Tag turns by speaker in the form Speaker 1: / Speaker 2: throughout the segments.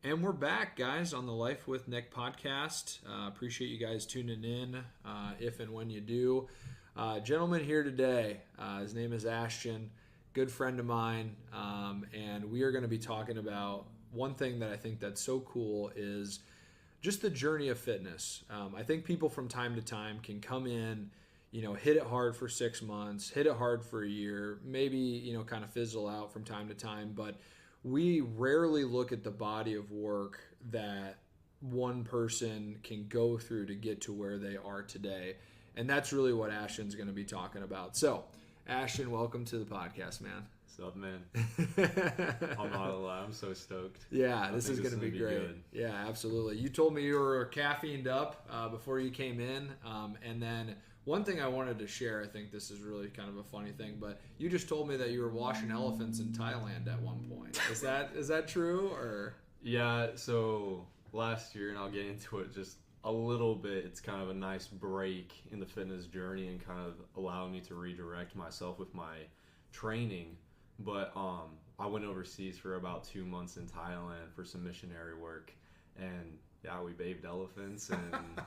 Speaker 1: And we're back, guys, on the Life with Nick podcast. Appreciate you guys tuning in if and when you do. Gentleman here today, his name is Ashton, good friend of mine, and we are going to be talking about one thing that I think that's so cool is just the journey of fitness. I think people from time to time can come in, hit it hard for 6 months, hit it hard for a year, maybe, kind of fizzle out from time to time, but we rarely look at the body of work that one person can go through to get to where they are today. And that's really what Ashton's going to be talking about. So, Ashton, welcome to the podcast, man.
Speaker 2: What's up, man? I'm not gonna lie, I'm so stoked.
Speaker 1: Yeah, this is going to be great.
Speaker 2: Good.
Speaker 1: Yeah, absolutely. You told me you were caffeined up before you came in. And then one thing I wanted to share, I think this is really kind of a funny thing, but you just told me that you were washing elephants in Thailand at one point. Is that true? Or
Speaker 2: Yeah, so last year, and I'll get into it just a little bit, it's kind of a nice break in the fitness journey and kind of allowed me to redirect myself with my training. But I went overseas for about 2 months in Thailand for some missionary work, and yeah, we bathed elephants, and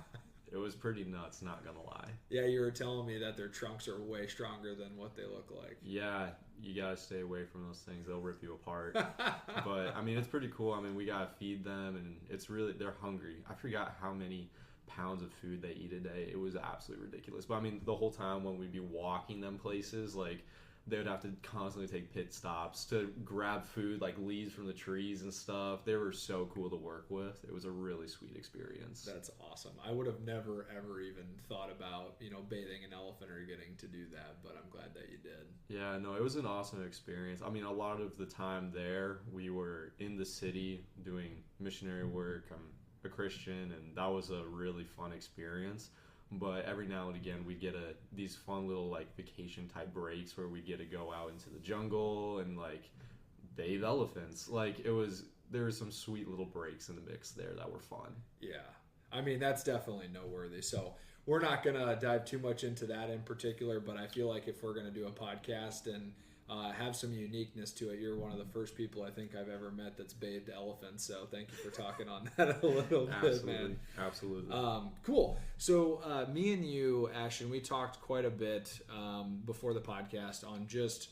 Speaker 2: it was pretty nuts, not gonna lie.
Speaker 1: Yeah, you were telling me that their trunks are way stronger than what they look like.
Speaker 2: Yeah, you gotta stay away from those things, they'll rip you apart. But I mean, it's pretty cool. I mean, we gotta feed them, and it's really, they're hungry. I forgot how many pounds of food they eat a day. It was absolutely ridiculous. But I mean, the whole time when we'd be walking them places, like, they would have to constantly take pit stops to grab food, like leaves from the trees and stuff. They were so cool to work with. It was a really sweet experience.
Speaker 1: That's awesome. I would have never, ever even thought about, bathing an elephant or getting to do that, but I'm glad that you did.
Speaker 2: Yeah, no, it was an awesome experience. I mean, a lot of the time there, we were in the city doing missionary work. I'm a Christian, and that was a really fun experience. But every now and again, we get these fun little like vacation type breaks where we get to go out into the jungle and like bathe elephants. Like there were some sweet little breaks in the mix there that were fun.
Speaker 1: Yeah, I mean that's definitely noteworthy. So we're not gonna dive too much into that in particular, but I feel like if we're gonna do a podcast and have some uniqueness to it, you're one of the first people I think I've ever met that's bathed elephants. So thank you for talking on that a little bit, man.
Speaker 2: Absolutely.
Speaker 1: Cool. So me and you, Ashton, we talked quite a bit before the podcast on just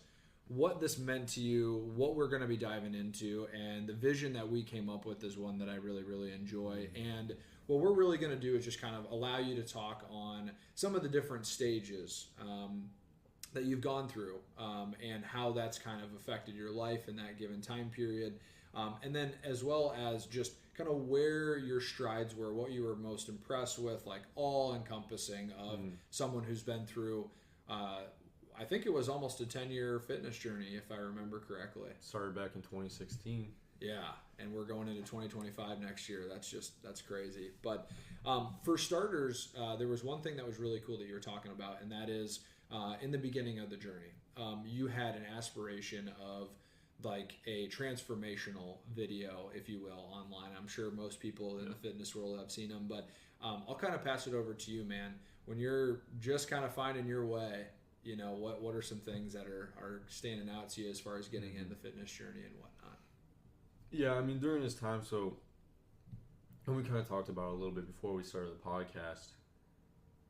Speaker 1: what this meant to you, what we're going to be diving into, and the vision that we came up with is one that I really, really enjoy. And what we're really going to do is just kind of allow you to talk on some of the different stages that you've gone through and how that's kind of affected your life in that given time period. And then as well as just kind of where your strides were, what you were most impressed with, like all encompassing of someone who's been through, I think it was almost a 10-year fitness journey, if I remember correctly.
Speaker 2: Started back in 2016.
Speaker 1: Yeah, and we're going into 2025 next year. That's crazy. But for starters, there was one thing that was really cool that you were talking about, and that is in the beginning of the journey, you had an aspiration of like a transformational video, if you will, online. I'm sure most people in the fitness world have seen them, but I'll kind of pass it over to you, man. When you're just kind of finding your way, what are some things that are standing out to you as far as getting in the fitness journey and whatnot?
Speaker 2: Yeah, I mean, during this time, and we kind of talked about it a little bit before we started the podcast,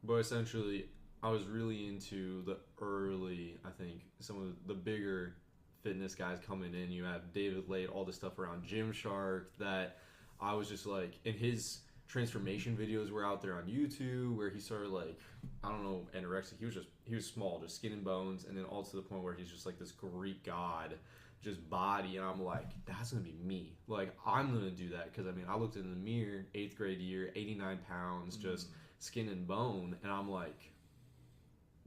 Speaker 2: but essentially I was really into the early, I think, some of the bigger fitness guys coming in. You have David Late, all the stuff around Gymshark that I was just like, and his transformation videos were out there on YouTube where he started like, I don't know, anorexic. He was small, just skin and bones, and then all to the point where he's just like this Greek god, just body, and I'm like, that's gonna be me. Like, I'm gonna do that because I mean, I looked in the mirror, 8th grade year, 89 pounds, just skin and bone, and I'm like,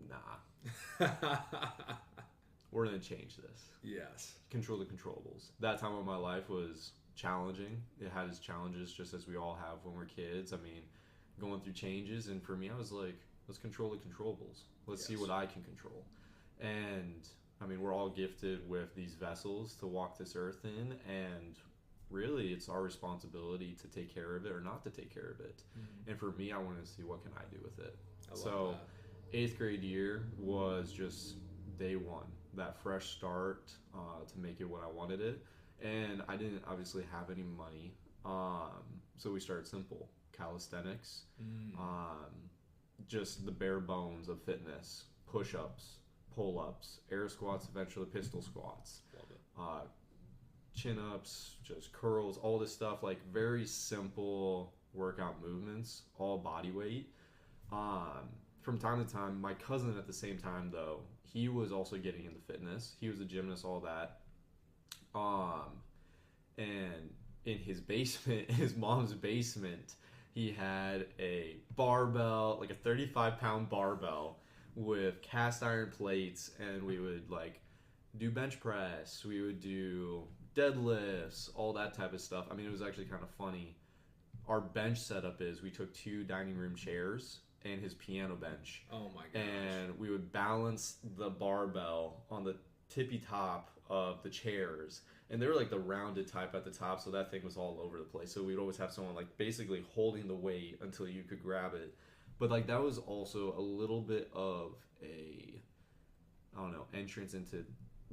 Speaker 2: nah. We're going to change this.
Speaker 1: Yes.
Speaker 2: Control the controllables. That time of my life was challenging. It had its challenges just as we all have when we're kids. I mean, going through changes. And for me, I was like, let's control the controllables. Let's see what I can control. And, I mean, we're all gifted with these vessels to walk this earth in. And really, it's our responsibility to take care of it or not to take care of it. Mm-hmm. And for me, I wanted to see what can I do with it.
Speaker 1: I love that.
Speaker 2: 8th grade year was just day one, that fresh start to make it what I wanted it. And I didn't obviously have any money. So we started simple. Calisthenics. Just the bare bones of fitness. Push-ups, pull-ups, air squats, eventually pistol squats.
Speaker 1: Love it.
Speaker 2: Chin-ups, just curls, all this stuff. Like very simple workout movements, all body weight. From time to time, my cousin at the same time, though, he was also getting into fitness. He was a gymnast, all that. And in his basement, his mom's basement, he had a barbell, like a 35-pound barbell with cast iron plates, and we would like do bench press, we would do deadlifts, all that type of stuff. I mean, it was actually kind of funny. Our bench setup is we took 2 dining room chairs and his piano bench.
Speaker 1: Oh my gosh.
Speaker 2: And we would balance the barbell on the tippy top of the chairs. And they were like the rounded type at the top, so that thing was all over the place. So we'd always have someone like basically holding the weight until you could grab it. But like that was also a little bit of a, I don't know, entrance into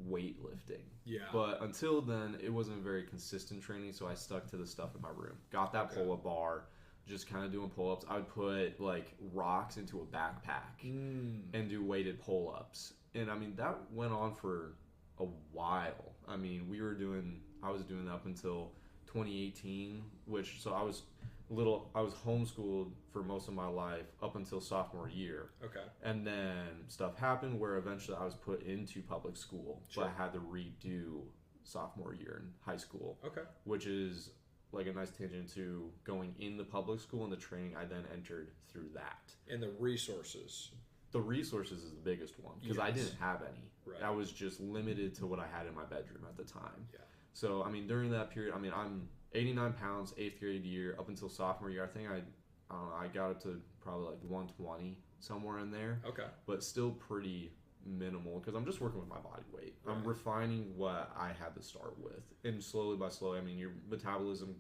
Speaker 2: weightlifting.
Speaker 1: Yeah.
Speaker 2: But until then, it wasn't very consistent training, so I stuck to the stuff in my room. Got that pull-up bar, just kind of doing pull-ups. I would put like rocks into a backpack and do weighted pull-ups. And I mean, that went on for a while. I mean, I was doing that up until 2018, so I was homeschooled for most of my life up until sophomore year.
Speaker 1: Okay.
Speaker 2: And then stuff happened where eventually I was put into public school, but I had to redo sophomore year in high school.
Speaker 1: Okay.
Speaker 2: Which is like a nice tangent to going in the public school and the training I then entered through that.
Speaker 1: And the resources.
Speaker 2: The resources is the biggest one because I didn't have any.
Speaker 1: Right.
Speaker 2: I was just limited to what I had in my bedroom at the time.
Speaker 1: Yeah.
Speaker 2: So, I mean, during that period, I mean, I'm 89 pounds, 8th grade year, up until sophomore year. I think I got up to probably like 120, somewhere in there.
Speaker 1: Okay.
Speaker 2: But still pretty minimal because I'm just working with my body weight. Right. I'm refining what I had to start with. And slowly by slowly, I mean, your metabolism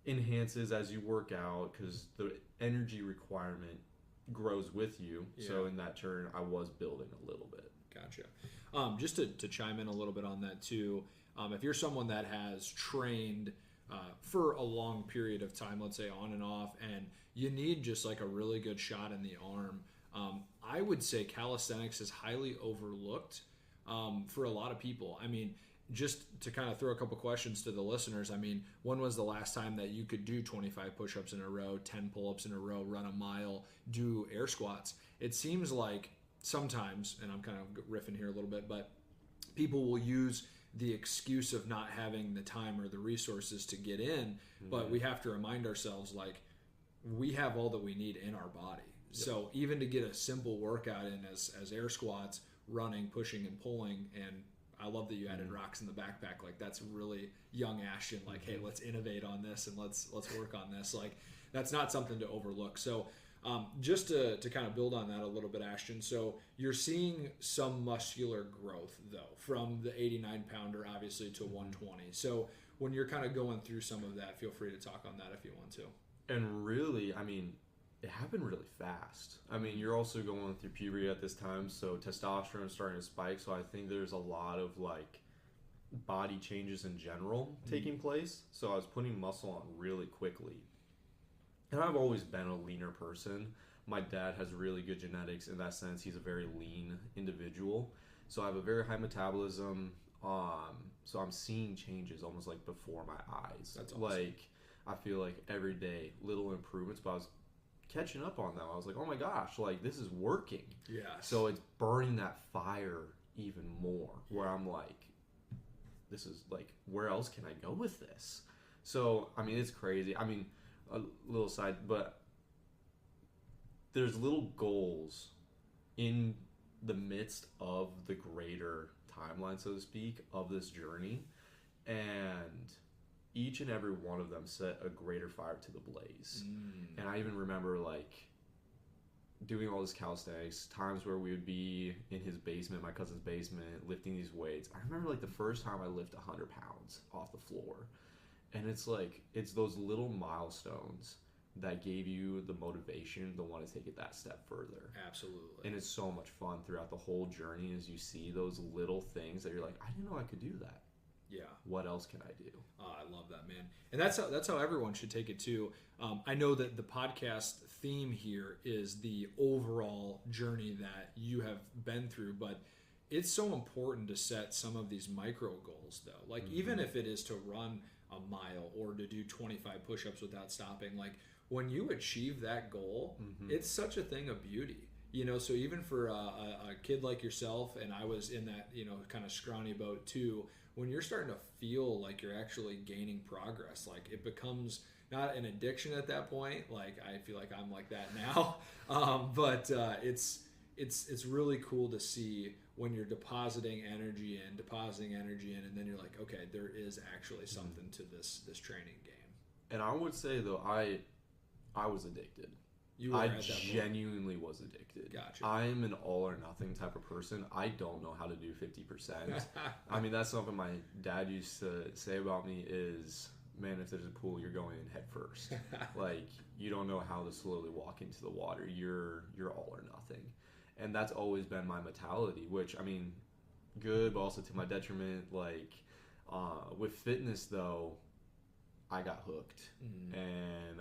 Speaker 2: enhances as you work out because the energy requirement grows with you. Yeah. So in that turn, I was building a little bit.
Speaker 1: Gotcha. Just to chime in a little bit on that too, if you're someone that has trained for a long period of time, let's say on and off, and you need just like a really good shot in the arm, I would say calisthenics is highly overlooked for a lot of people. I mean, just to kind of throw a couple questions to the listeners, I mean, when was the last time that you could do 25 push-ups in a row, 10 pull-ups in a row, run a mile, do air squats? It seems like sometimes, and I'm kind of riffing here a little bit, but people will use the excuse of not having the time or the resources to get in, but we have to remind ourselves, like, we have all that we need in our body. Yep. So even to get a simple workout in as air squats, running, pushing, and pulling, and I love that you added rocks in the backpack. Like, that's really young Ashton. Like, hey, let's innovate on this and let's work on this. Like, that's not something to overlook. So just to kind of build on that a little bit, Ashton, so you're seeing some muscular growth, though, from the 89-pounder, obviously, to 120. So when you're kind of going through some of that, feel free to talk on that if you want to.
Speaker 2: And really, I mean, it happened really fast. I mean, you're also going through puberty at this time, so testosterone is starting to spike, so I think there's a lot of, like, body changes in general taking place. So I was putting muscle on really quickly. And I've always been a leaner person. My dad has really good genetics in that sense. He's a very lean individual. So I have a very high metabolism. So I'm seeing changes almost like before my eyes.
Speaker 1: That's awesome.
Speaker 2: Like, I feel like every day, little improvements, but I was catching up on them. I was like, oh my gosh, like, this is working.
Speaker 1: Yes.
Speaker 2: So it's burning that fire even more, where I'm like, this is like, where else can I go with this? So, I mean, it's crazy. I mean, a little side, but there's little goals in the midst of the greater timeline, so to speak, of this journey, and each and every one of them set a greater fire to the blaze. And I even remember, like, doing all this calisthenics, times where we would be in his basement, my cousin's basement, lifting these weights. I remember, like, the first time I lifted 100 pounds off the floor. And it's like, it's those little milestones that gave you the motivation to want to take it that step further.
Speaker 1: Absolutely.
Speaker 2: And it's so much fun throughout the whole journey as you see those little things that you're like, I didn't know I could do that.
Speaker 1: Yeah.
Speaker 2: What else can I do?
Speaker 1: I love that, man. And that's how everyone should take it too. I know that the podcast theme here is the overall journey that you have been through, but it's so important to set some of these micro goals though. Like even if it is to run a mile or to do 25 push-ups without stopping, like when you achieve that goal, it's such a thing of beauty. You know, so even for a kid like yourself, and I was in that, you know, kind of scrawny boat too, when you're starting to feel like you're actually gaining progress, like it becomes not an addiction at that point. Like I feel like I'm like that now, but it's really cool to see when you're depositing energy in, and then you're like, okay, there is actually something to this training game.
Speaker 2: And I would say though, I was addicted. I genuinely was addicted.
Speaker 1: Gotcha.
Speaker 2: I'm an all or nothing type of person. I don't know how to do 50%. I mean, that's something my dad used to say about me is, man, if there's a pool, you're going in head first. Like, you don't know how to slowly walk into the water. You're all or nothing. And that's always been my mentality, which, I mean, good, but also to my detriment. Like, with fitness, though, I got hooked, and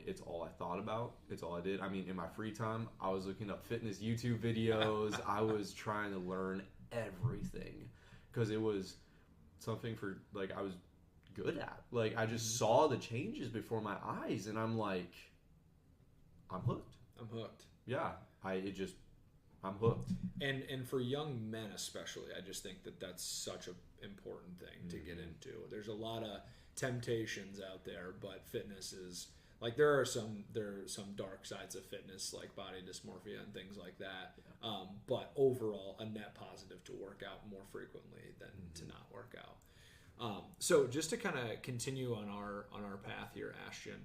Speaker 2: it's all I thought about. It's all I did. I mean, in my free time, I was looking up fitness YouTube videos. I was trying to learn everything because it was something for, like, I was good at. Like, I just saw the changes before my eyes, and I'm like, I'm hooked. Yeah, I'm hooked.
Speaker 1: And for young men especially, I just think that that's such an important thing to get into. There's a lot of temptations out there, but fitness is like there are some dark sides of fitness, like body dysmorphia and things like that. But overall, a net positive to work out more frequently than to not work out. So just to kind of continue on our path here, Ashton.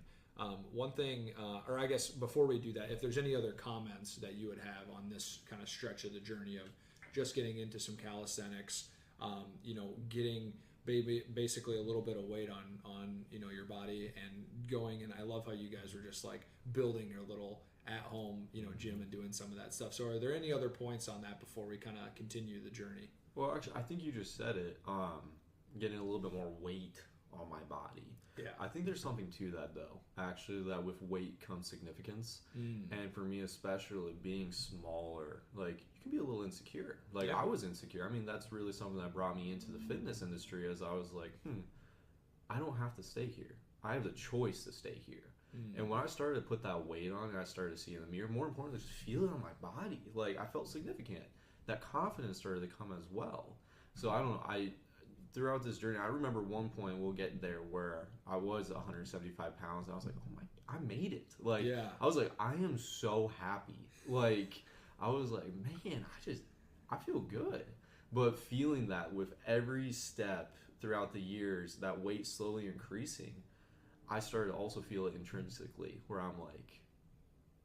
Speaker 1: One thing, or I guess before we do that, if there's any other comments that you would have on this kind of stretch of the journey of just getting into some calisthenics, getting basically a little bit of weight on your body and going, and I love how you guys were just like building your little at home gym and doing some of that stuff. So are there any other points on that before we kind of continue the journey?
Speaker 2: Well, actually, I think you just said it. Getting a little bit more weight on my body.
Speaker 1: Yeah.
Speaker 2: I think there's something to that though. Actually, that with weight comes significance. And for me especially, being smaller, like you can be a little insecure. Like I was insecure. I mean, that's really something that brought me into the fitness industry, as I was like, I don't have to stay here. I have the choice to stay here. And when I started to put that weight on and I started to see in the mirror, more importantly, just feel it on my body. Like I felt significant. That confidence started to come as well. So I don't know, throughout this journey, I remember one point, we'll get there, where I was 175 pounds and I was like, oh my, I made it. Like, I was like, I am so happy. Like, I was like, man, I feel good. But feeling that with every step throughout the years, that weight slowly increasing, I started to also feel it intrinsically, where I'm like,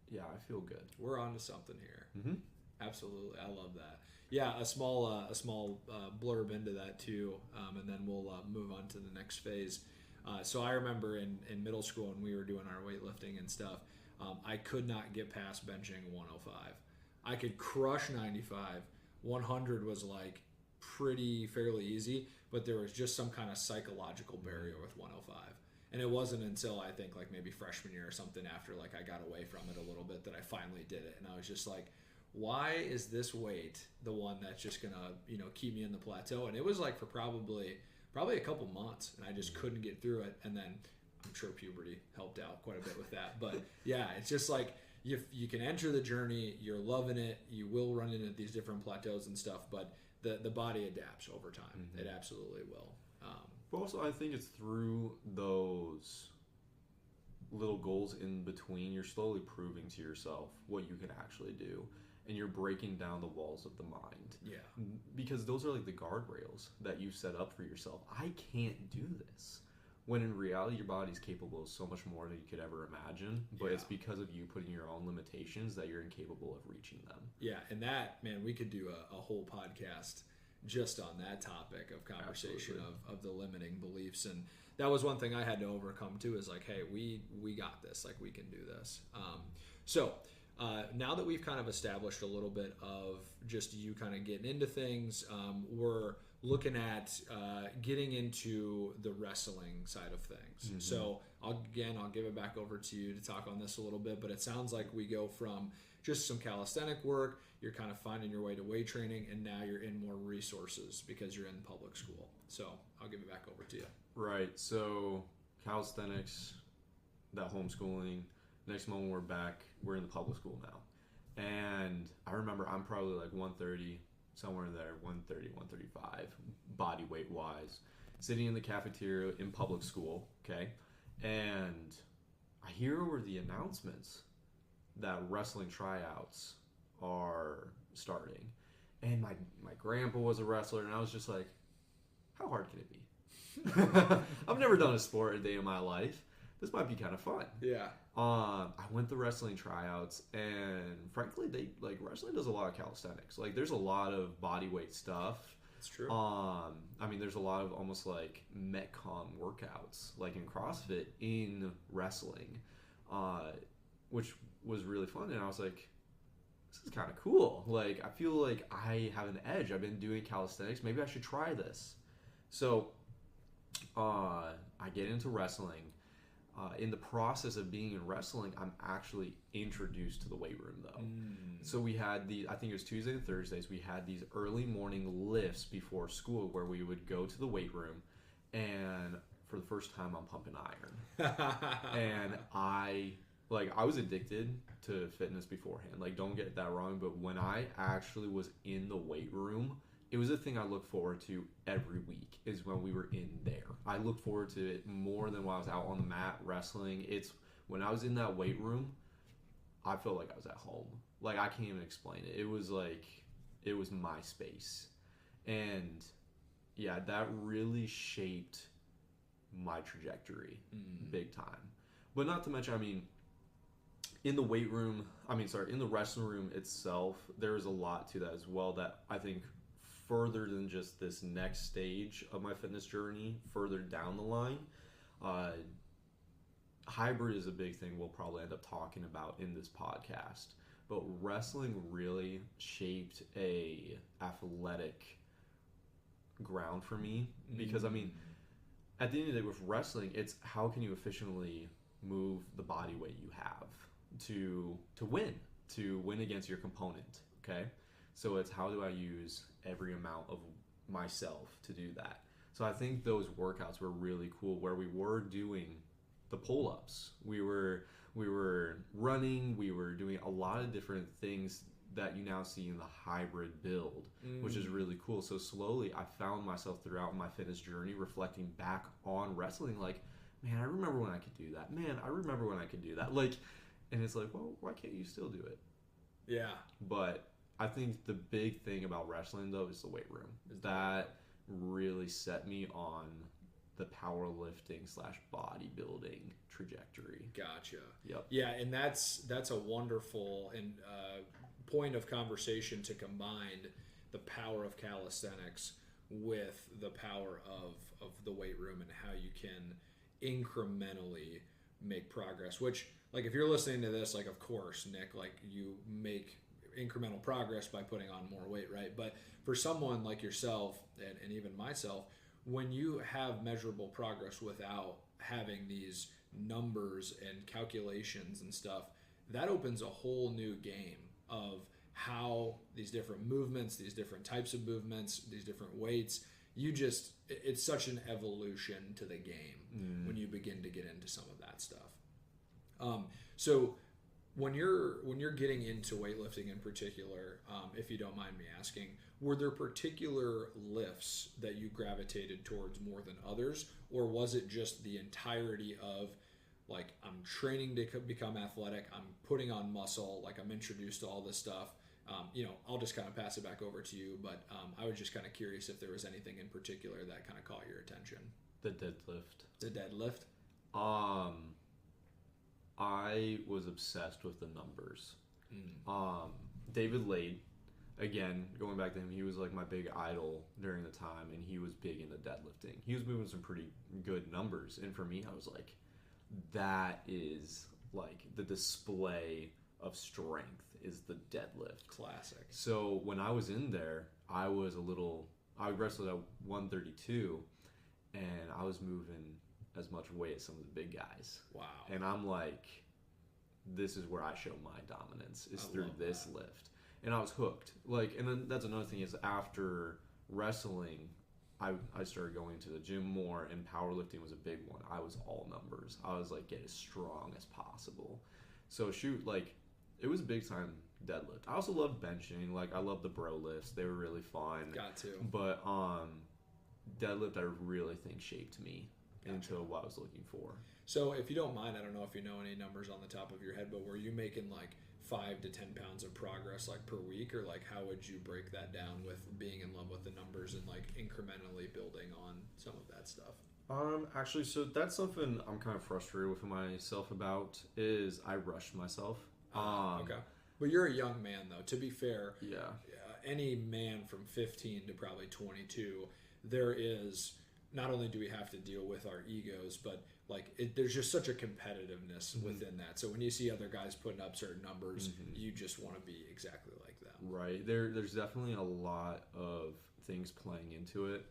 Speaker 2: yeah, I feel good.
Speaker 1: We're onto something here. Absolutely. I love that. Yeah, a small blurb into that too, and then we'll move on to the next phase. So I remember in middle school when we were doing our weightlifting and stuff, I could not get past benching 105. I could crush 95. 100 was like fairly easy, but there was just some kind of psychological barrier with 105. And it wasn't until I think like maybe freshman year or something, after like I got away from it a little bit, that I finally did it. And I was just like, why is this weight the one that's just gonna keep me in the plateau? And it was like for probably a couple months, and I just couldn't get through it. And then I'm sure puberty helped out quite a bit with that. But yeah, it's just like you can enter the journey, you're loving it, you will run into these different plateaus and stuff, but the body adapts over time. It absolutely will.
Speaker 2: But also, I think it's through those little goals in between, you're slowly proving to yourself what you can actually do. And you're breaking down the walls of the mind. Yeah. Because those are like the guardrails that you set up for yourself. I can't do this. When in reality, your body's capable of so much more than you could ever imagine. But it's because of you putting your own limitations that you're incapable of reaching them. Yeah, and that, man, we could do a whole podcast just on that topic of conversation of the limiting beliefs. And that was one thing I had to overcome too, is like, hey, we got this. Like, we can do this. Now that we've kind of established a little bit of just you kind of getting into things, we're
Speaker 1: looking at getting into the wrestling side of things.
Speaker 2: Mm-hmm.
Speaker 1: So I'll give it back over to you to talk on this a little bit, but it sounds like we go from just some calisthenic work, you're kind of finding your way to weight training, and now you're in more resources because you're in public school. So I'll give it back over to you.
Speaker 2: Right. So calisthenics, that homeschooling. Next moment we're in the public school now. And I remember I'm probably like 130, somewhere in there, 130, 135, body weight wise, sitting in the cafeteria in public school, okay? And I hear over the announcements that wrestling tryouts are starting. And my grandpa was a wrestler, and I was just like, how hard can it be? I've never done a sport a day in my life. This might be kind of fun.
Speaker 1: Yeah.
Speaker 2: I went to wrestling tryouts, and frankly, wrestling does a lot of calisthenics. Like, there's a lot of body weight stuff.
Speaker 1: That's true.
Speaker 2: I mean, there's a lot of almost like Metcon workouts, like in CrossFit, in wrestling, which was really fun. And I was like, this is kind of cool. Like, I feel like I have an edge. I've been doing calisthenics. Maybe I should try this. So, I get into wrestling. In the process of being in wrestling, I'm actually introduced to the weight room, though. So we had I think it was Tuesday and Thursdays, we had these early morning lifts before school where we would go to the weight room, and for the first time, I'm pumping iron. And I was addicted to fitness beforehand. Like, don't get that wrong, but when I actually was in the weight room, it was a thing I look forward to every week, is when we were in there. I look forward to it more than when I was out on the mat wrestling. It's when I was in that weight room, I felt like I was at home. Like, I can't even explain it. It was like, it was my space. And yeah, that really shaped my trajectory big time. But not to mention, I mean, in the wrestling room itself, there is a lot to that as well that I think further than just this next stage of my fitness journey, further down the line, hybrid is a big thing we'll probably end up talking about in this podcast. But wrestling really shaped a athletic ground for me, because I mean, at the end of the day with wrestling, it's how can you efficiently move the body weight you have to win against your component, okay? So it's how do I use every amount of myself to do that. So I think those workouts were really cool, where we were doing the pull-ups, we were running, we were doing a lot of different things that you now see in the hybrid build, which is really cool. So slowly I found myself throughout my fitness journey reflecting back on wrestling, like, man, I remember when I could do that. Man, I remember when I could do that. Like, and it's like, well, why can't you still do it?
Speaker 1: Yeah.
Speaker 2: But I think the big thing about wrestling, though, is the weight room. That really set me on the powerlifting / bodybuilding trajectory.
Speaker 1: Gotcha.
Speaker 2: Yep.
Speaker 1: Yeah, and that's a wonderful and point of conversation to combine the power of calisthenics with the power of the weight room and how you can incrementally make progress. Which, like, if you're listening to this, like, of course, Nick, like, you make incremental progress by putting on more weight, right? But for someone like yourself and even myself, when you have measurable progress without having these numbers and calculations and stuff, that opens a whole new game of how these different movements, these different types of movements, these different weights, it's such an evolution to the game when you begin to get into some of that stuff. So when you're getting into weightlifting in particular, if you don't mind me asking, were there particular lifts that you gravitated towards more than others, or was it just the entirety of, like, I'm training to become athletic, I'm putting on muscle, like, I'm introduced to all this stuff? I'll just kind of pass it back over to you, but I was just kind of curious if there was anything in particular that kind of caught your attention.
Speaker 2: The deadlift.
Speaker 1: The deadlift?
Speaker 2: I was obsessed with the numbers. David Lade, again, going back to him, he was like my big idol during the time, and he was big into deadlifting. He was moving some pretty good numbers, and for me, I was like, that is like the display of strength is the deadlift.
Speaker 1: Classic.
Speaker 2: So when I was in there, I was I wrestled at 132, and I was moving as much weight as some of the big guys.
Speaker 1: Wow.
Speaker 2: And I'm like, this is where I show my dominance, is through this lift. And I was hooked. Like, and then that's another thing is after wrestling, I started going to the gym more, and powerlifting was a big one. I was all numbers. I was like, get as strong as possible. So shoot, like, it was a big time deadlift. I also loved benching. Like, I loved the bro lifts. They were really fun.
Speaker 1: Got to.
Speaker 2: But deadlift, I really think shaped me into what I was looking for.
Speaker 1: So if you don't mind, I don't know if you know any numbers on the top of your head, but were you making like 5 to 10 pounds of progress like per week, or like how would you break that down with being in love with the numbers and like incrementally building on some of that stuff?
Speaker 2: Actually, so that's something I'm kind of frustrated with myself about, is I rushed myself.
Speaker 1: Okay. But you're a young man though, to be fair.
Speaker 2: Yeah.
Speaker 1: Any man from 15 to probably 22, there is, not only do we have to deal with our egos, but like there's just such a competitiveness within that. So when you see other guys putting up certain numbers, you just want to be exactly like them.
Speaker 2: Right. There's definitely a lot of things playing into it.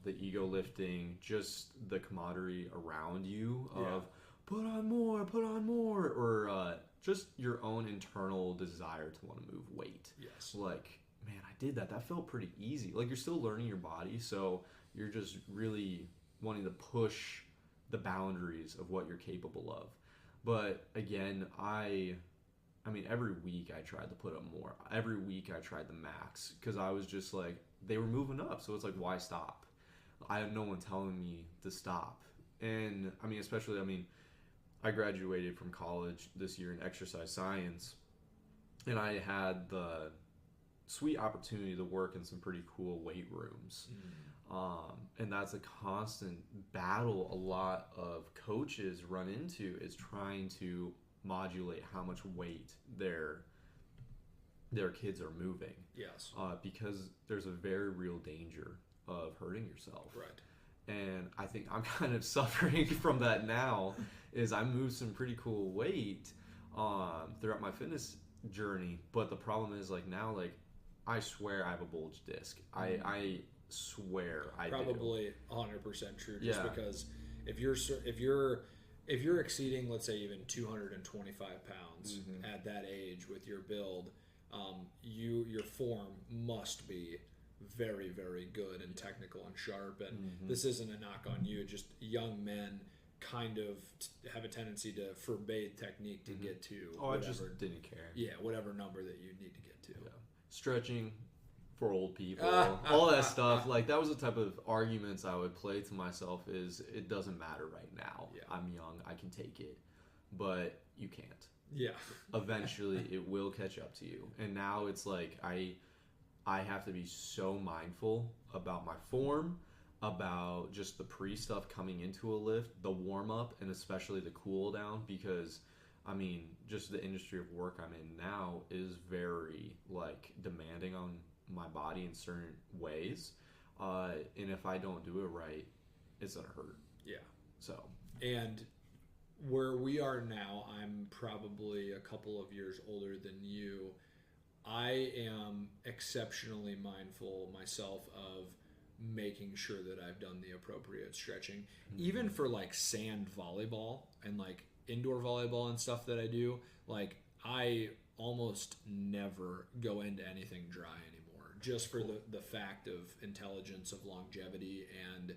Speaker 2: The ego lifting, just the camaraderie around you of put on more, or just your own internal desire to want to move weight.
Speaker 1: Yes.
Speaker 2: Like, man, I did that. That felt pretty easy. Like, you're still learning your body, so you're just really wanting to push the boundaries of what you're capable of. But again, I mean, every week I tried to put up more. Every week I tried the max, because I was just like, they were moving up, so it's like, why stop? I have no one telling me to stop. And I mean, especially, I graduated from college this year in exercise science, and I had the sweet opportunity to work in some pretty cool weight rooms. And that's a constant battle a lot of coaches run into, is trying to modulate how much weight their kids are moving.
Speaker 1: Yes.
Speaker 2: Because there's a very real danger of hurting yourself.
Speaker 1: Right.
Speaker 2: And I think I'm kind of suffering from that now, is I moved some pretty cool weight throughout my fitness journey. But the problem is, like, now, like, I swear I have a bulge disc. I swear I
Speaker 1: probably
Speaker 2: do.
Speaker 1: 100% true, just because if you're exceeding, let's say, even 225 pounds at that age with your build, your form must be very, very good and technical and sharp. And this isn't a knock on you, just young men kind of have a tendency to forbade technique to get to
Speaker 2: I just didn't care.
Speaker 1: Yeah, whatever number that you need to get to.
Speaker 2: Yeah. Stretching for old people, all that stuff. Like, that was the type of arguments I would play to myself, is it doesn't matter right now. Yeah. I'm young, I can take it. But you can't.
Speaker 1: Yeah.
Speaker 2: Eventually it will catch up to you. And now it's like I have to be so mindful about my form, about just the pre-stuff coming into a lift, the warm-up, and especially the cool-down, because, just the industry of work I'm in now is very, like, demanding on my body in certain ways. And if I don't do it right, it's going to hurt. Yeah. So.
Speaker 1: And where we are now, I'm probably a couple of years older than you. I am exceptionally mindful myself of making sure that I've done the appropriate stretching. Even for like sand volleyball and like indoor volleyball and stuff that I do, like I almost never go into anything dry anymore, just for the fact of intelligence, of longevity, and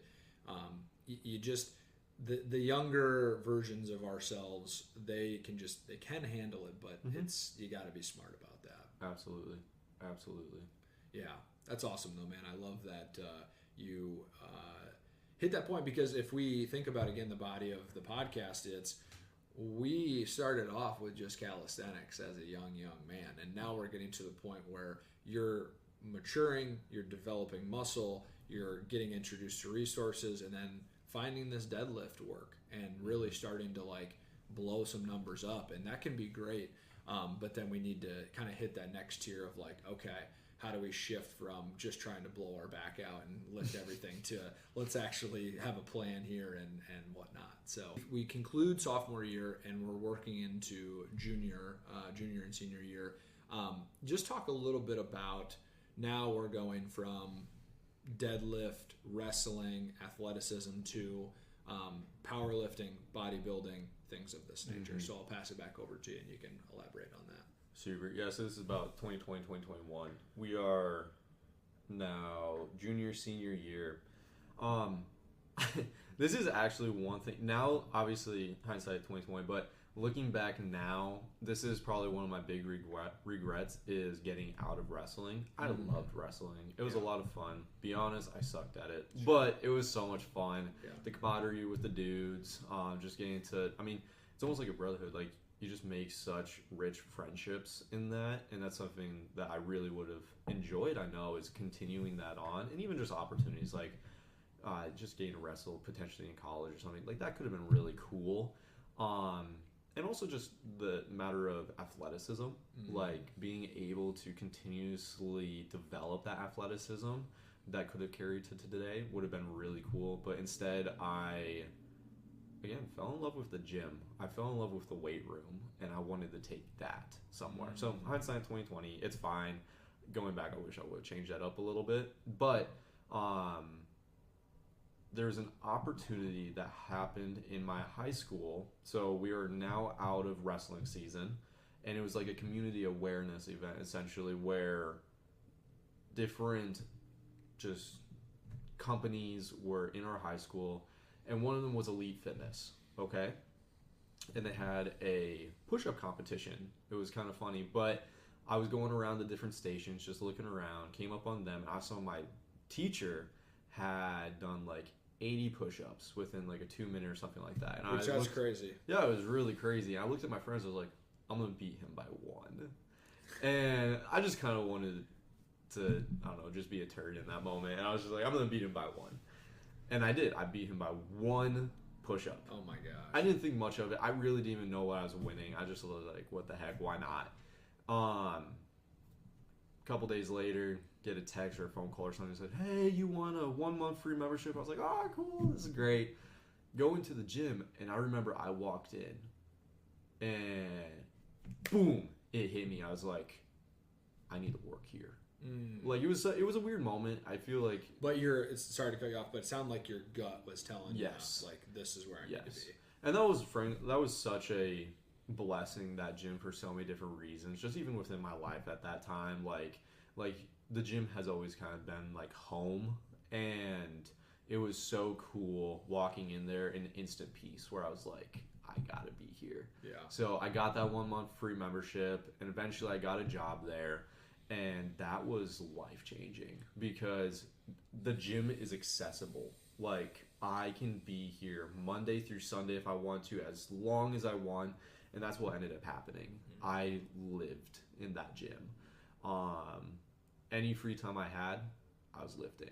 Speaker 1: you just the younger versions of ourselves, they can handle it, but it's, you got to be smart about that.
Speaker 2: Absolutely.
Speaker 1: Yeah, that's awesome though, man. I love that you hit that point, because if we think about, again, the body of the podcast, we started off with just calisthenics as a young man, and now we're getting to the point where you're maturing, you're developing muscle, you're getting introduced to resources, and then finding this deadlift work and really starting to like blow some numbers up, and that can be great. But then we need to kind of hit that next tier of like, okay, how do we shift from just trying to blow our back out and lift everything to let's actually have a plan here and whatnot. So we conclude sophomore year and we're working into junior and senior year. Just talk a little bit about, now we're going from deadlift, wrestling, athleticism to powerlifting, bodybuilding, things of this nature. So I'll pass it back over to you and you can elaborate on that.
Speaker 2: Super. Yeah, so this is about 2020, 2021. We are now junior, senior year. This is actually one thing. Now, obviously, hindsight 2020, but looking back now, this is probably one of my big regrets is getting out of wrestling. I loved wrestling. It was a lot of fun. Be honest, I sucked at it. But it was so much fun.
Speaker 1: Yeah.
Speaker 2: The camaraderie with the dudes, just getting to, I mean, it's almost like a brotherhood. Like, you just make such rich friendships in that. And that's something that I really would have enjoyed, I know, is continuing that on. And even just opportunities like just getting to wrestle potentially in college or something. Like, that could have been really cool. And also just the matter of athleticism, like being able to continuously develop that athleticism that could have carried to today would have been really cool. But instead, I, again, fell in love with the gym. I fell in love with the weight room, and I wanted to take that somewhere. So hindsight 2020, it's fine. Going back, I wish I would have changed that up a little bit. But there's an opportunity that happened in my high school. So we are now out of wrestling season, and it was like a community awareness event essentially where different just companies were in our high school, and one of them was Elite Fitness, okay? And they had a push-up competition. It was kind of funny, but I was going around the different stations just looking around, came up on them, and I saw my teacher had done like 80 push-ups within like a 2 minute or something like that. And
Speaker 1: Which crazy.
Speaker 2: Yeah, it was really crazy. And I looked at my friends, I was like, I'm going to beat him by 1. And I just kind of wanted to, I don't know, just be a turd in that moment. And I was just like, I'm going to beat him by 1. And I did. I beat him by 1 push-up.
Speaker 1: Oh my gosh.
Speaker 2: I didn't think much of it. I really didn't even know what I was winning. I just was like, what the heck, why not? A couple days later, get a text or a phone call or something that said, hey, you want a 1 month free membership? I was like, oh, cool, this is great. Go into the gym, and I remember I walked in, and boom, it hit me. I was like, I need to work here. Like, it was a weird moment. I feel like,
Speaker 1: but sorry to cut you off, but it sounded like your gut was telling you, like, this is where I need to be.
Speaker 2: And that was such a blessing, that gym, for so many different reasons. Just even within my life at that time, like the gym has always kind of been like home, and it was so cool walking in there in instant peace where I was like, I gotta be here. Yeah. So I got that 1 month free membership, and eventually I got a job there, and that was life changing because the gym is accessible. Like, I can be here Monday through Sunday if I want to, as long as I want, and that's what ended up happening. I lived in that gym. Any free time I had, I was lifting.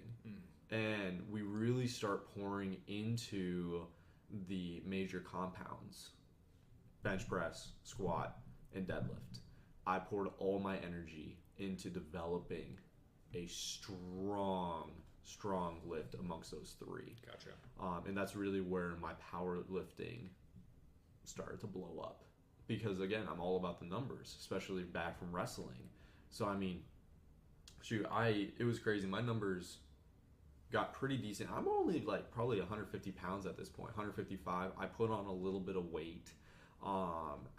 Speaker 2: And we really start pouring into the major compounds: bench press, squat, and deadlift. I poured all my energy into developing a strong lift amongst those 3.
Speaker 1: Gotcha.
Speaker 2: And that's really where my powerlifting started to blow up. Because, again, I'm all about the numbers, especially back from wrestling. So, I mean, shoot, it was crazy. My numbers got pretty decent. I'm only like probably 150 pounds at this point, 155. I put on a little bit of weight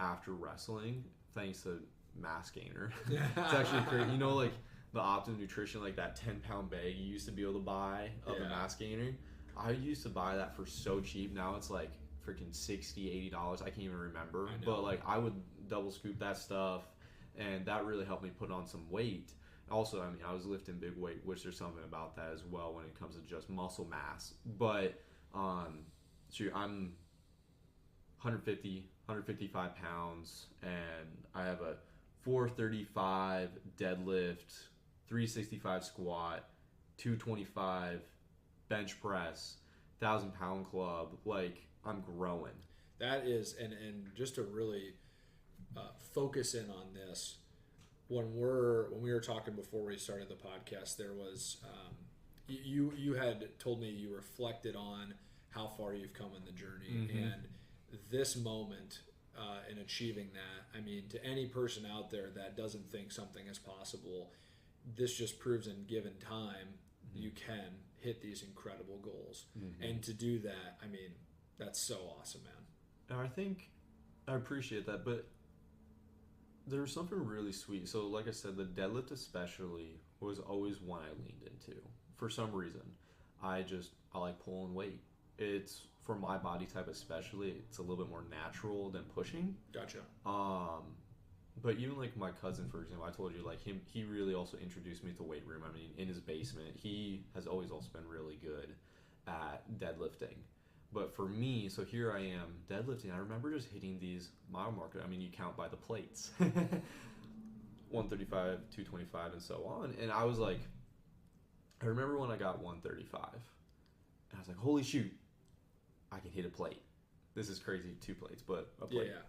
Speaker 2: after wrestling, thanks to Mass Gainer. It's actually crazy. You know, like the Optimum Nutrition, like that 10-pound bag you used to be able to buy of a Mass Gainer. I used to buy that for so cheap. Now it's like freaking $60, $80. I can't even remember. But like, I would double scoop that stuff, and that really helped me put on some weight. Also, I mean, I was lifting big weight, which there's something about that as well when it comes to just muscle mass. But shoot, I'm 155 pounds, and I have a 435 deadlift, 365 squat, 225 bench press, 1,000-pound club. Like, I'm growing.
Speaker 1: That is, and just to really focus in on this, when we were talking before we started the podcast, there was you had told me you reflected on how far you've come in the journey, and this moment in achieving that. I mean, to any person out there that doesn't think something is possible, this just proves in given time you can hit these incredible goals.
Speaker 2: Mm-hmm.
Speaker 1: And to do that, I mean, that's so awesome, man.
Speaker 2: And I think I appreciate that, but there was something really sweet. So, like I said, the deadlift especially was always one I leaned into. For some reason, I like pulling weight. It's, for my body type especially, it's a little bit more natural than pushing.
Speaker 1: Gotcha.
Speaker 2: But even like my cousin, for example, I told you, like he really also introduced me to weight room. I mean, in his basement, he has always also been really good at deadlifting. But for me, so here I am deadlifting. I remember just hitting these mile markers. I mean, you count by the plates. 135, 225, and so on. And I was like, I remember when I got 135. And I was like, holy shoot, I can hit a plate. This is crazy, 2 plates, but a plate.
Speaker 1: Yeah.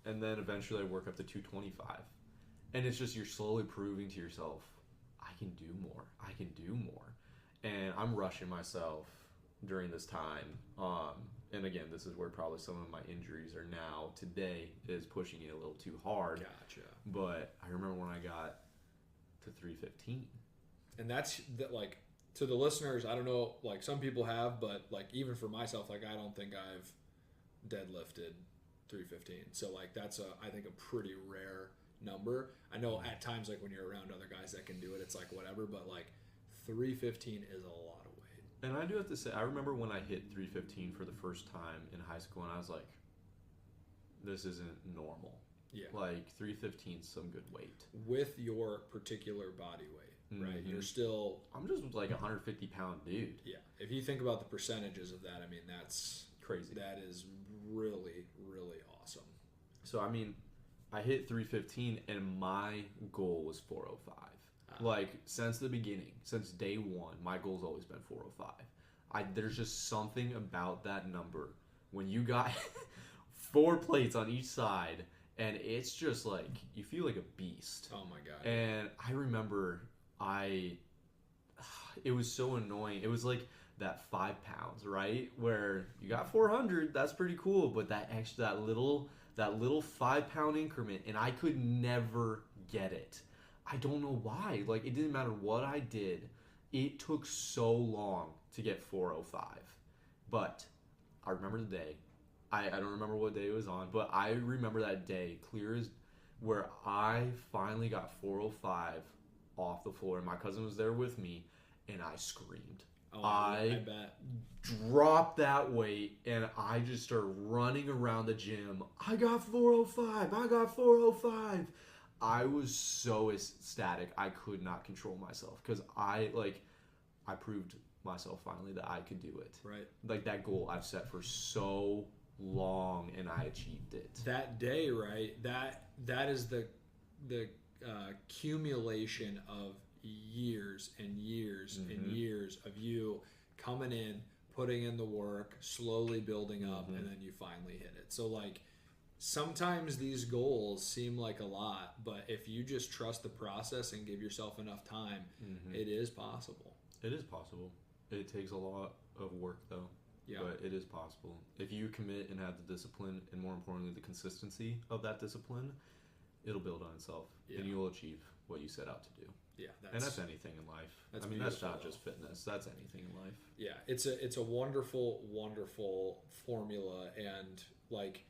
Speaker 2: And then eventually I work up to 225. And it's just, you're slowly proving to yourself, I can do more. I can do more. And I'm rushing myself during this time. And again, this is where probably some of my injuries are now today, is pushing it a little too hard.
Speaker 1: Gotcha.
Speaker 2: But I remember when I got to 315.
Speaker 1: And that's like, to the listeners, I don't know, like some people have, but like even for myself, like I don't think I've deadlifted 315. So like that's I think a pretty rare number. I know at times, like when you're around other guys that can do it, it's like whatever, but like 315 is a lot of weight.
Speaker 2: And I do have to say, I remember when I hit 315 for the first time in high school, and I was like, this isn't normal.
Speaker 1: Yeah.
Speaker 2: Like 315 is some good weight.
Speaker 1: With your particular body weight, right?
Speaker 2: Mm-hmm.
Speaker 1: You're still...
Speaker 2: I'm just like a 150-pound dude.
Speaker 1: Yeah. If you think about the percentages of that, I mean, that's...
Speaker 2: Crazy.
Speaker 1: That is really, really awesome.
Speaker 2: So, I mean, I hit 315, and my goal was 405. Like, since the beginning, since day one, my goal's always been 405. There's just something about that number. When you got 4 plates on each side, and it's just like, you feel like a beast.
Speaker 1: Oh my God.
Speaker 2: And I remember it was so annoying. It was like that 5 pounds, right? Where you got 400, that's pretty cool, but that little 5 pound increment, and I could never get it. I don't know why. Like, it didn't matter what I did. It took so long to get 405. But I remember the day. I don't remember what day it was on, but I remember that day clear as, where I finally got 405 off the floor, and my cousin was there with me, and I screamed.
Speaker 1: Oh, I bet.
Speaker 2: Dropped that weight, and I just started running around the gym. I got 405. I got 405. I was so ecstatic. I could not control myself because I proved myself finally that I could do it.
Speaker 1: Right. Like
Speaker 2: that goal I've set for so long, and I achieved it.
Speaker 1: That day, right? That is the accumulation of years and years
Speaker 2: mm-hmm.
Speaker 1: and years of you coming in, putting in the work, slowly building up,
Speaker 2: mm-hmm.
Speaker 1: and then you finally hit it. So like sometimes these goals seem like a lot, but if you just trust the process and give yourself enough time,
Speaker 2: mm-hmm.
Speaker 1: it is possible.
Speaker 2: It is possible. It takes a lot of work though. Yeah. But it is possible. If you commit and have the discipline, and more importantly, the consistency of that discipline, it'll build on itself, and you will achieve what you set out to do.
Speaker 1: Yeah,
Speaker 2: and that's anything in life. That's not just fitness. That's anything in life.
Speaker 1: Yeah, it's a wonderful, wonderful formula, and like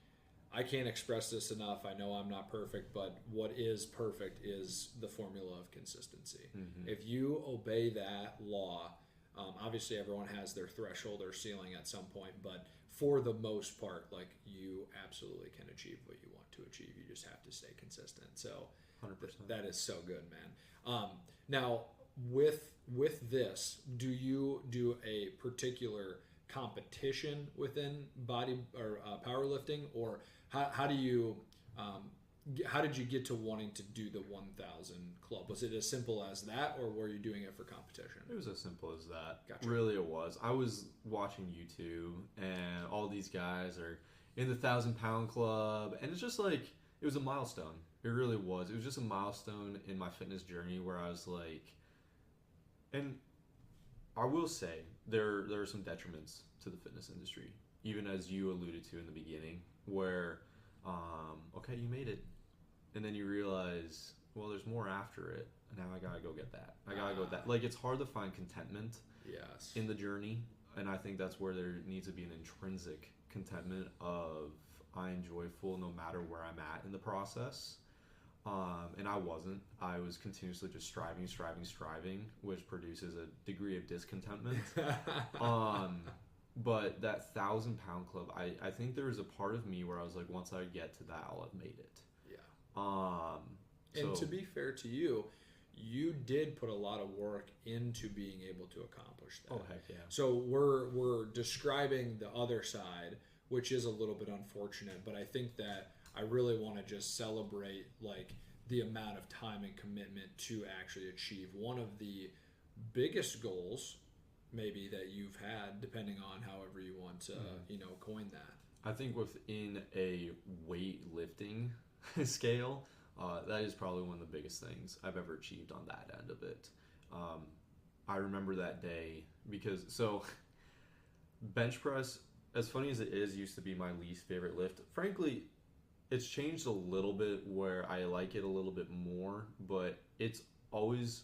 Speaker 1: I can't express this enough. I know I'm not perfect, but what is perfect is the formula of consistency.
Speaker 2: Mm-hmm.
Speaker 1: If you obey that law, obviously everyone has their threshold or ceiling at some point, but for the most part, like you absolutely can achieve what you want to achieve. You just have to stay consistent. So
Speaker 2: 100%.
Speaker 1: That is so good, man. Now with this, do you do a particular competition within body or powerlifting, or how did you get to wanting to do the 1,000 club? Was it as simple as that, or were you doing it for competition?
Speaker 2: It was as simple as that.
Speaker 1: Gotcha.
Speaker 2: Really, it was. I was watching YouTube, and all these guys are in the 1,000-pound club, and it's just like, it was a milestone. It really was. It was just a milestone in my fitness journey where I was like, and I will say there are some detriments to the fitness industry, even as you alluded to in the beginning, where okay, you made it, and then you realize, well, there's more after it. Now I gotta go get that. I gotta go with that. Like, it's hard to find contentment in the journey, and I think that's where there needs to be an intrinsic contentment of I enjoy full no matter where I'm at in the process. And I wasn't. I was continuously just striving, which produces a degree of discontentment. But that 1,000-pound club, I think there was a part of me where I was like, once I get to that, I'll have made it.
Speaker 1: Yeah. And to be fair to you, you did put a lot of work into being able to accomplish that.
Speaker 2: Oh, heck yeah.
Speaker 1: So we're describing the other side, which is a little bit unfortunate, but I think that I really want to just celebrate like the amount of time and commitment to actually achieve one of the biggest goals maybe that you've had, depending on however you want to coin that.
Speaker 2: I think within a weightlifting scale, that is probably one of the biggest things I've ever achieved on that end of it. I remember that day because bench press, as funny as it is, used to be my least favorite lift. Frankly, it's changed a little bit where I like it a little bit more, but it's always,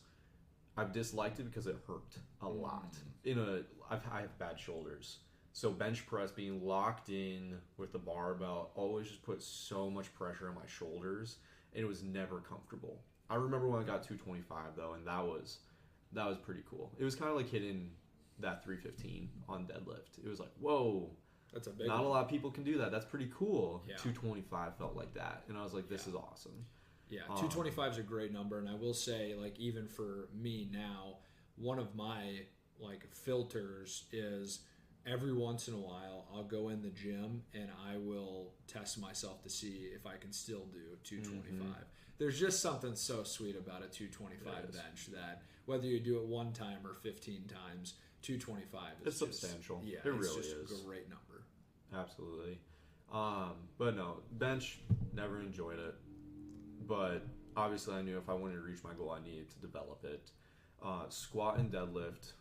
Speaker 2: I've disliked it because it hurt a lot. I have bad shoulders. So bench press, being locked in with the barbell, always just put so much pressure on my shoulders, and it was never comfortable. I remember when I got 225 though, and that was pretty cool. It was kind of like hitting that 315 on deadlift. It was like, whoa.
Speaker 1: That's a big
Speaker 2: Not
Speaker 1: one.
Speaker 2: a lot of people can do that. That's pretty cool.
Speaker 1: Yeah.
Speaker 2: 225 felt like that. And I was like, this is awesome.
Speaker 1: Yeah, 225 is a great number. And I will say, like, even for me now, one of my, like, filters is every once in a while, I'll go in the gym and I will test myself to see if I can still do 225. There's just something so sweet about a 225 bench that whether you do it one time or 15 times, 225 is
Speaker 2: it's substantial.
Speaker 1: Yeah,
Speaker 2: it really
Speaker 1: just
Speaker 2: is
Speaker 1: a great number.
Speaker 2: Absolutely. But no, bench, never enjoyed it. But obviously I knew if I wanted to reach my goal, I needed to develop it. Squat and deadlift.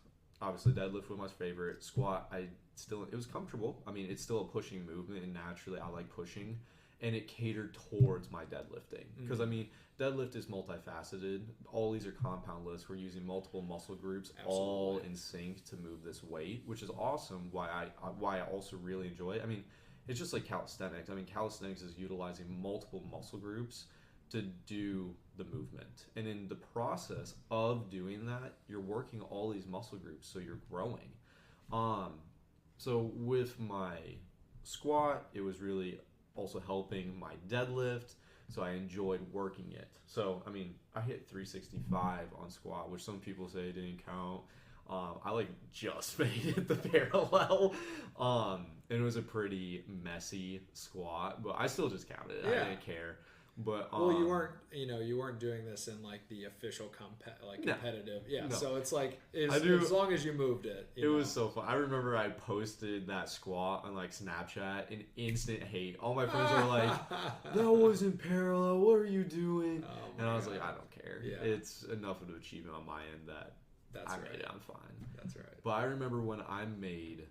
Speaker 2: Obviously deadlift was my favorite. Squat, it was comfortable. I mean, it's still a pushing movement, and naturally I like pushing. And it catered towards my deadlifting. Because, I mean, deadlift is multifaceted. All these are compound lifts. We're using multiple muscle groups all in sync to move this weight, which is awesome. Why I also really enjoy it. I mean, it's just like calisthenics. I mean, calisthenics is utilizing multiple muscle groups to do the movement. And in the process of doing that, you're working all these muscle groups, so you're growing. So with my squat, it was really also helping my deadlift, so I enjoyed working it. So, I mean, I hit 365 on squat, which some people say didn't count. I like just made it the parallel. And it was a pretty messy squat, but I still just counted it. I didn't care. But
Speaker 1: well, you weren't doing this in like the official competitive. Yeah, no. So it's like as long as you moved it.
Speaker 2: It was so fun. I remember I posted that squat on like Snapchat, and instant hate. All my friends were like, "That wasn't parallel. What are you doing?" And I was like, "I don't care. Yeah. It's enough of an achievement on my end that I made it. I'm fine."
Speaker 1: That's right.
Speaker 2: But I remember when I made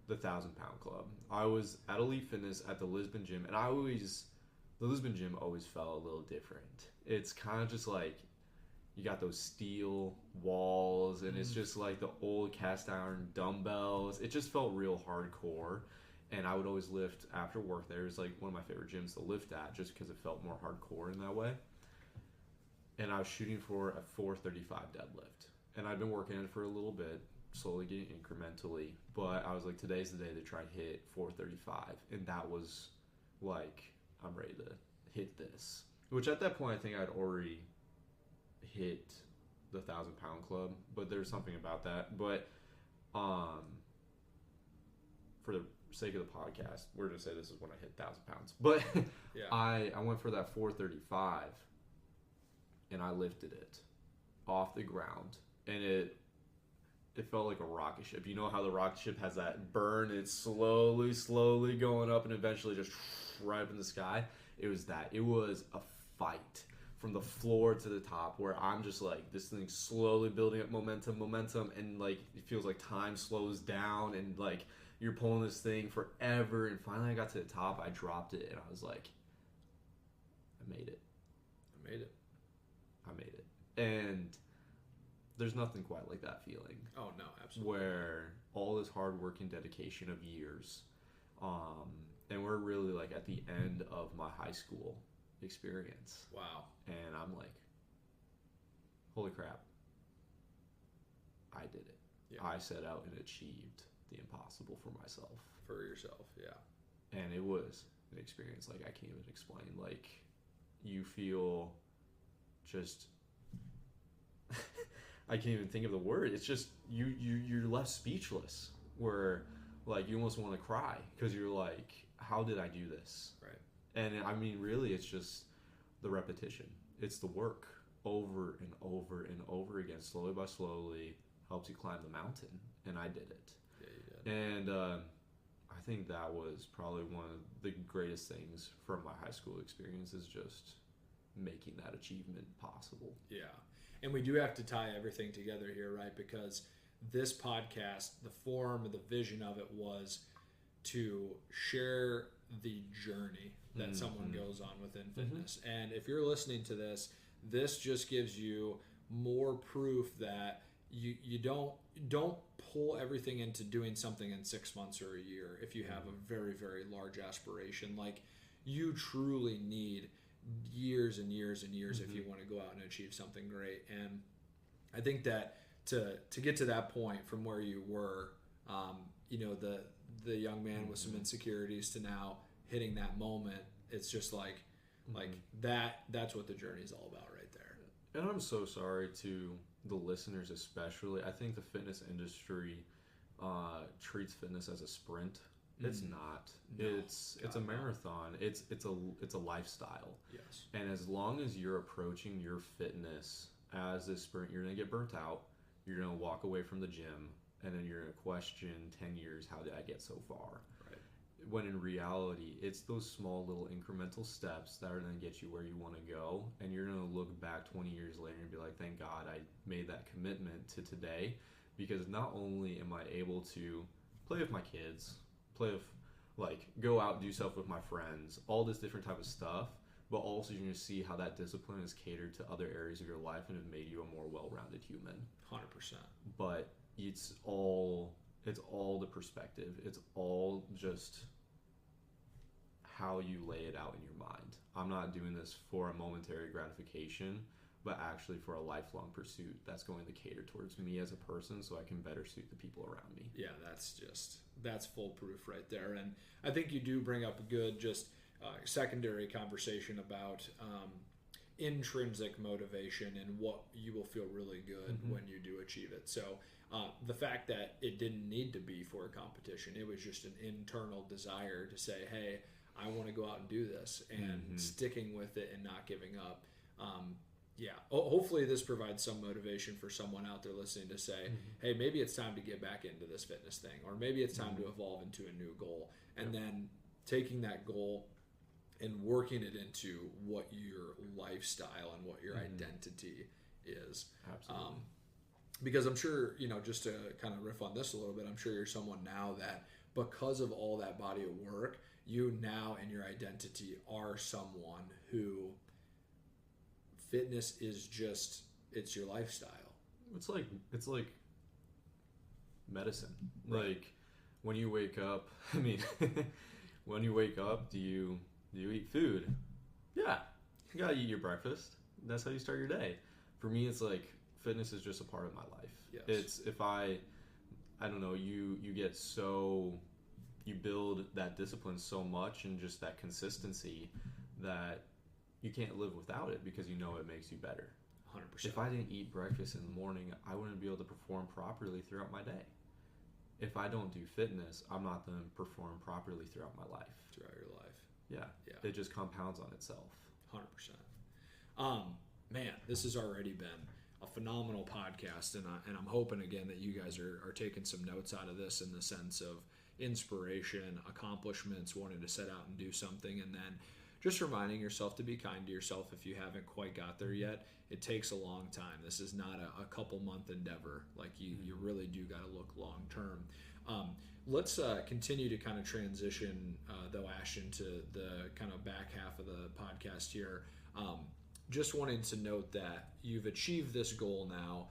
Speaker 2: the 1,000-pound club. I was at Elite Fitness at the Lisbon gym, and the Lisbon gym always felt a little different. It's kind of just like you got those steel walls, and it's just like the old cast iron dumbbells. It just felt real hardcore, and I would always lift after work there. It was like one of my favorite gyms to lift at just because it felt more hardcore in that way. And I was shooting for a 435 deadlift, and I'd been working at it for a little bit, slowly getting incrementally, but I was like, today's the day to try to hit 435, and that was like, I'm ready to hit this. Which at that point, I think I'd already hit the 1,000-pound club, but there's something about that. But for the sake of the podcast, we're going to say this is when I hit 1,000 pounds. But I went for that 435, and I lifted it off the ground, and it felt like a rocket ship. You know how the rocket ship has that burn? It's slowly going up, and eventually just right up in the sky. It was that. It was a fight from the floor to the top, where I'm just like, this thing slowly building up momentum, and like it feels like time slows down, and like you're pulling this thing forever, and finally I got to the top, I dropped it, and I was like, I made it. I made it. And there's nothing quite like that feeling.
Speaker 1: Oh, no, absolutely.
Speaker 2: Where all this hard work and dedication of years, and we're really like at the end of my high school experience.
Speaker 1: Wow.
Speaker 2: And I'm like, holy crap, I did it. Yeah. I set out and achieved the impossible for myself.
Speaker 1: For yourself, yeah.
Speaker 2: And it was an experience like I can't even explain. Like, you feel just I can't even think of the word. It's just you're left speechless, where like you almost want to cry because you're like, how did I do this?
Speaker 1: Right.
Speaker 2: And I mean, really, it's just the repetition. It's the work over and over and over again, slowly by slowly, helps you climb the mountain. And I did it.
Speaker 1: Yeah, you did.
Speaker 2: And I think that was probably one of the greatest things from my high school experience, is just making that achievement possible.
Speaker 1: Yeah. And we do have to tie everything together here, right? Because this podcast, the form, the vision of it was to share the journey that someone goes on within fitness. And if you're listening to this, this just gives you more proof that you don't pull everything into doing something in 6 months or a year if you have a very, very large aspiration. Like, you truly need years and years and years if you want to go out and achieve something great. And I think that to get to that point from where you were, the young man with some insecurities to now hitting that moment, it's just like that's what the journey is all about right there.
Speaker 2: And I'm so sorry to the listeners especially. I think the fitness industry treats fitness as a sprint. It's not. No, it's a marathon. No. It's a lifestyle.
Speaker 1: Yes.
Speaker 2: And as long as you're approaching your fitness as a sprint, you're gonna get burnt out. You're gonna walk away from the gym, and then you're gonna question 10 years, how did I get so far?
Speaker 1: Right.
Speaker 2: When in reality, it's those small little incremental steps that are gonna get you where you want to go, and you're gonna look back 20 years later and be like, thank God I made that commitment to today, because not only am I able to play with my kids, go out and do stuff with my friends, all this different type of stuff, but also you're going to see how that discipline is catered to other areas of your life and have made you a more well-rounded human.
Speaker 1: 100%.
Speaker 2: But it's all the perspective. It's all just how you lay it out in your mind. I'm not doing this for a momentary gratification, but actually for a lifelong pursuit that's going to cater towards me as a person so I can better suit the people around me.
Speaker 1: Yeah, that's full proof right there. And I think you do bring up a good secondary conversation about intrinsic motivation and what you will feel really good when you do achieve it. So the fact that it didn't need to be for a competition, it was just an internal desire to say, hey, I want to go out and do this, and sticking with it and not giving up. Yeah, hopefully this provides some motivation for someone out there listening to say, hey, maybe it's time to get back into this fitness thing, or maybe it's time to evolve into a new goal, and then taking that goal and working it into what your lifestyle and what your identity is.
Speaker 2: Absolutely.
Speaker 1: Because I'm sure, just to kind of riff on this a little bit, I'm sure you're someone now that because of all that body of work, you now and your identity are someone who fitness is just, it's your lifestyle.
Speaker 2: It's like medicine.
Speaker 1: Right.
Speaker 2: Like when you wake up, when you wake up, do you eat food? Yeah. You gotta eat your breakfast. That's how you start your day. For me, it's like fitness is just a part of my life.
Speaker 1: Yes.
Speaker 2: It's if I don't know, you get so, you build that discipline so much and just that consistency that you can't live without it because you know it makes you better.
Speaker 1: 100%.
Speaker 2: If I didn't eat breakfast in the morning, I wouldn't be able to perform properly throughout my day. If I don't do fitness, I'm not going to perform properly throughout my life.
Speaker 1: Throughout your life.
Speaker 2: Yeah. It just compounds on itself.
Speaker 1: 100%. Man, this has already been a phenomenal podcast, and I'm hoping again that you guys are taking some notes out of this in the sense of inspiration, accomplishments, wanting to set out and do something, and then just reminding yourself to be kind to yourself if you haven't quite got there yet. It takes a long time. This is not a couple month endeavor. Like you really do got to look long term. Let's continue to kind of transition, though, Ashton, to the kind of back half of the podcast here. just wanting to note that you've achieved this goal now,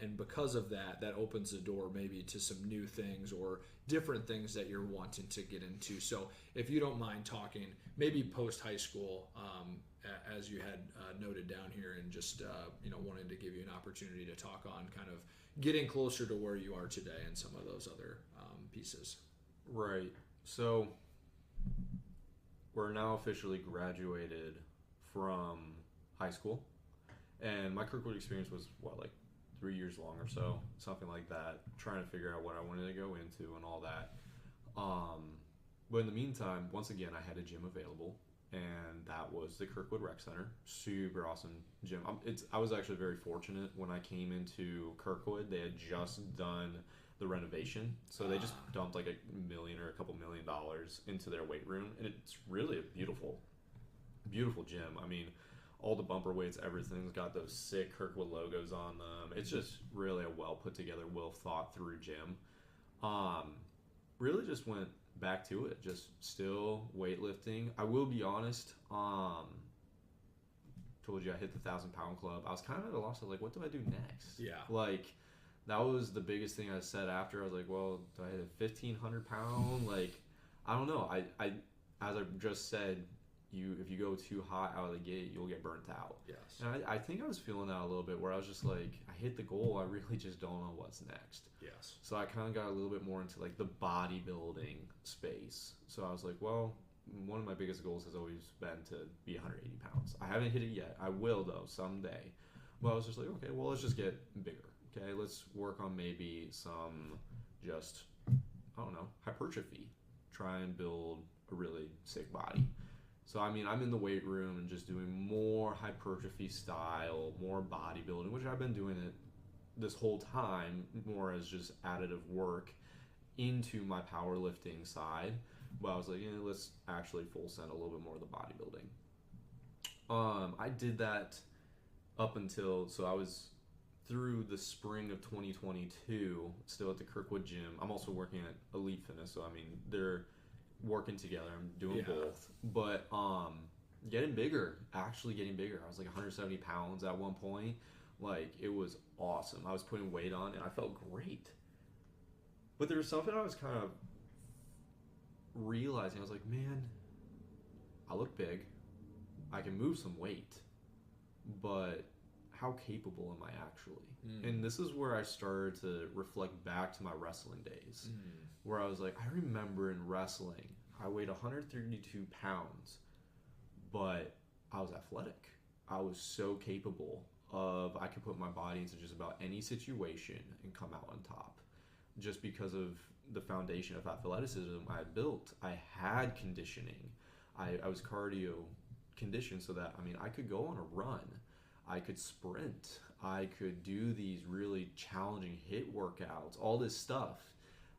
Speaker 1: and because of that, that opens the door maybe to some new things or different things that you're wanting to get into. So if you don't mind talking, maybe post high school, as you had noted down here, and just wanted to give you an opportunity to talk on kind of getting closer to where you are today and some of those other pieces.
Speaker 2: Right. So we're now officially graduated from high school, and my Kirkwood experience was 3 years long or so, something like that, trying to figure out what I wanted to go into and all that. But in the meantime, once again, I had a gym available, and that was the Kirkwood Rec Center. Super awesome gym. I was actually very fortunate when I came into Kirkwood. They had just done the renovation, so they just dumped like $1 million or a couple $1 million into their weight room, and it's really a beautiful gym. I mean, all the bumper weights, everything's got those sick Kirkwood logos on them. It's just really a well put together, well thought through gym. Really just went back to it, just still weightlifting. I will be honest, told you I hit the 1,000-pound club. I was kind of at a loss of what do I do next?
Speaker 1: Yeah.
Speaker 2: That was the biggest thing I said after. I was like, well, do I hit a 1,500 pound? I don't know. I as I just said, if you go too hot out of the gate, you'll get burnt out.
Speaker 1: Yes.
Speaker 2: And I think I was feeling that a little bit, where I was just I hit the goal, I really just don't know what's next.
Speaker 1: Yes.
Speaker 2: So I kind of got a little bit more into the bodybuilding space. So I was like, well, one of my biggest goals has always been to be 180 pounds. I haven't hit it yet. I will though someday. But I was just like, okay, well, let's just get bigger. Okay, let's work on maybe some just, I don't know, hypertrophy. Try and build a really sick body. So, I mean, I'm in the weight room and just doing more hypertrophy style, more bodybuilding, which I've been doing it this whole time, more as just additive work into my powerlifting side. But I was like, let's actually full send a little bit more of the bodybuilding. I did that up until, so I was through the spring of 2022, still at the Kirkwood gym. I'm also working at Elite Fitness, so I mean, they're working together. I'm doing both. But getting bigger, actually getting bigger. I was 170 pounds at one point. It was awesome. I was putting weight on, and I felt great. But there was something I was kind of realizing. I was like, man, I look big. I can move some weight. But how capable am I actually? And this is where I started to reflect back to my wrestling days, where I was like, I remember in wrestling, I weighed 132 pounds, but I was athletic. I was so capable I could put my body into just about any situation and come out on top, just because of the foundation of athleticism I had built. I had conditioning. I was cardio conditioned so that, I mean, I could go on a run. I could sprint. I could do these really challenging HIIT workouts, all this stuff.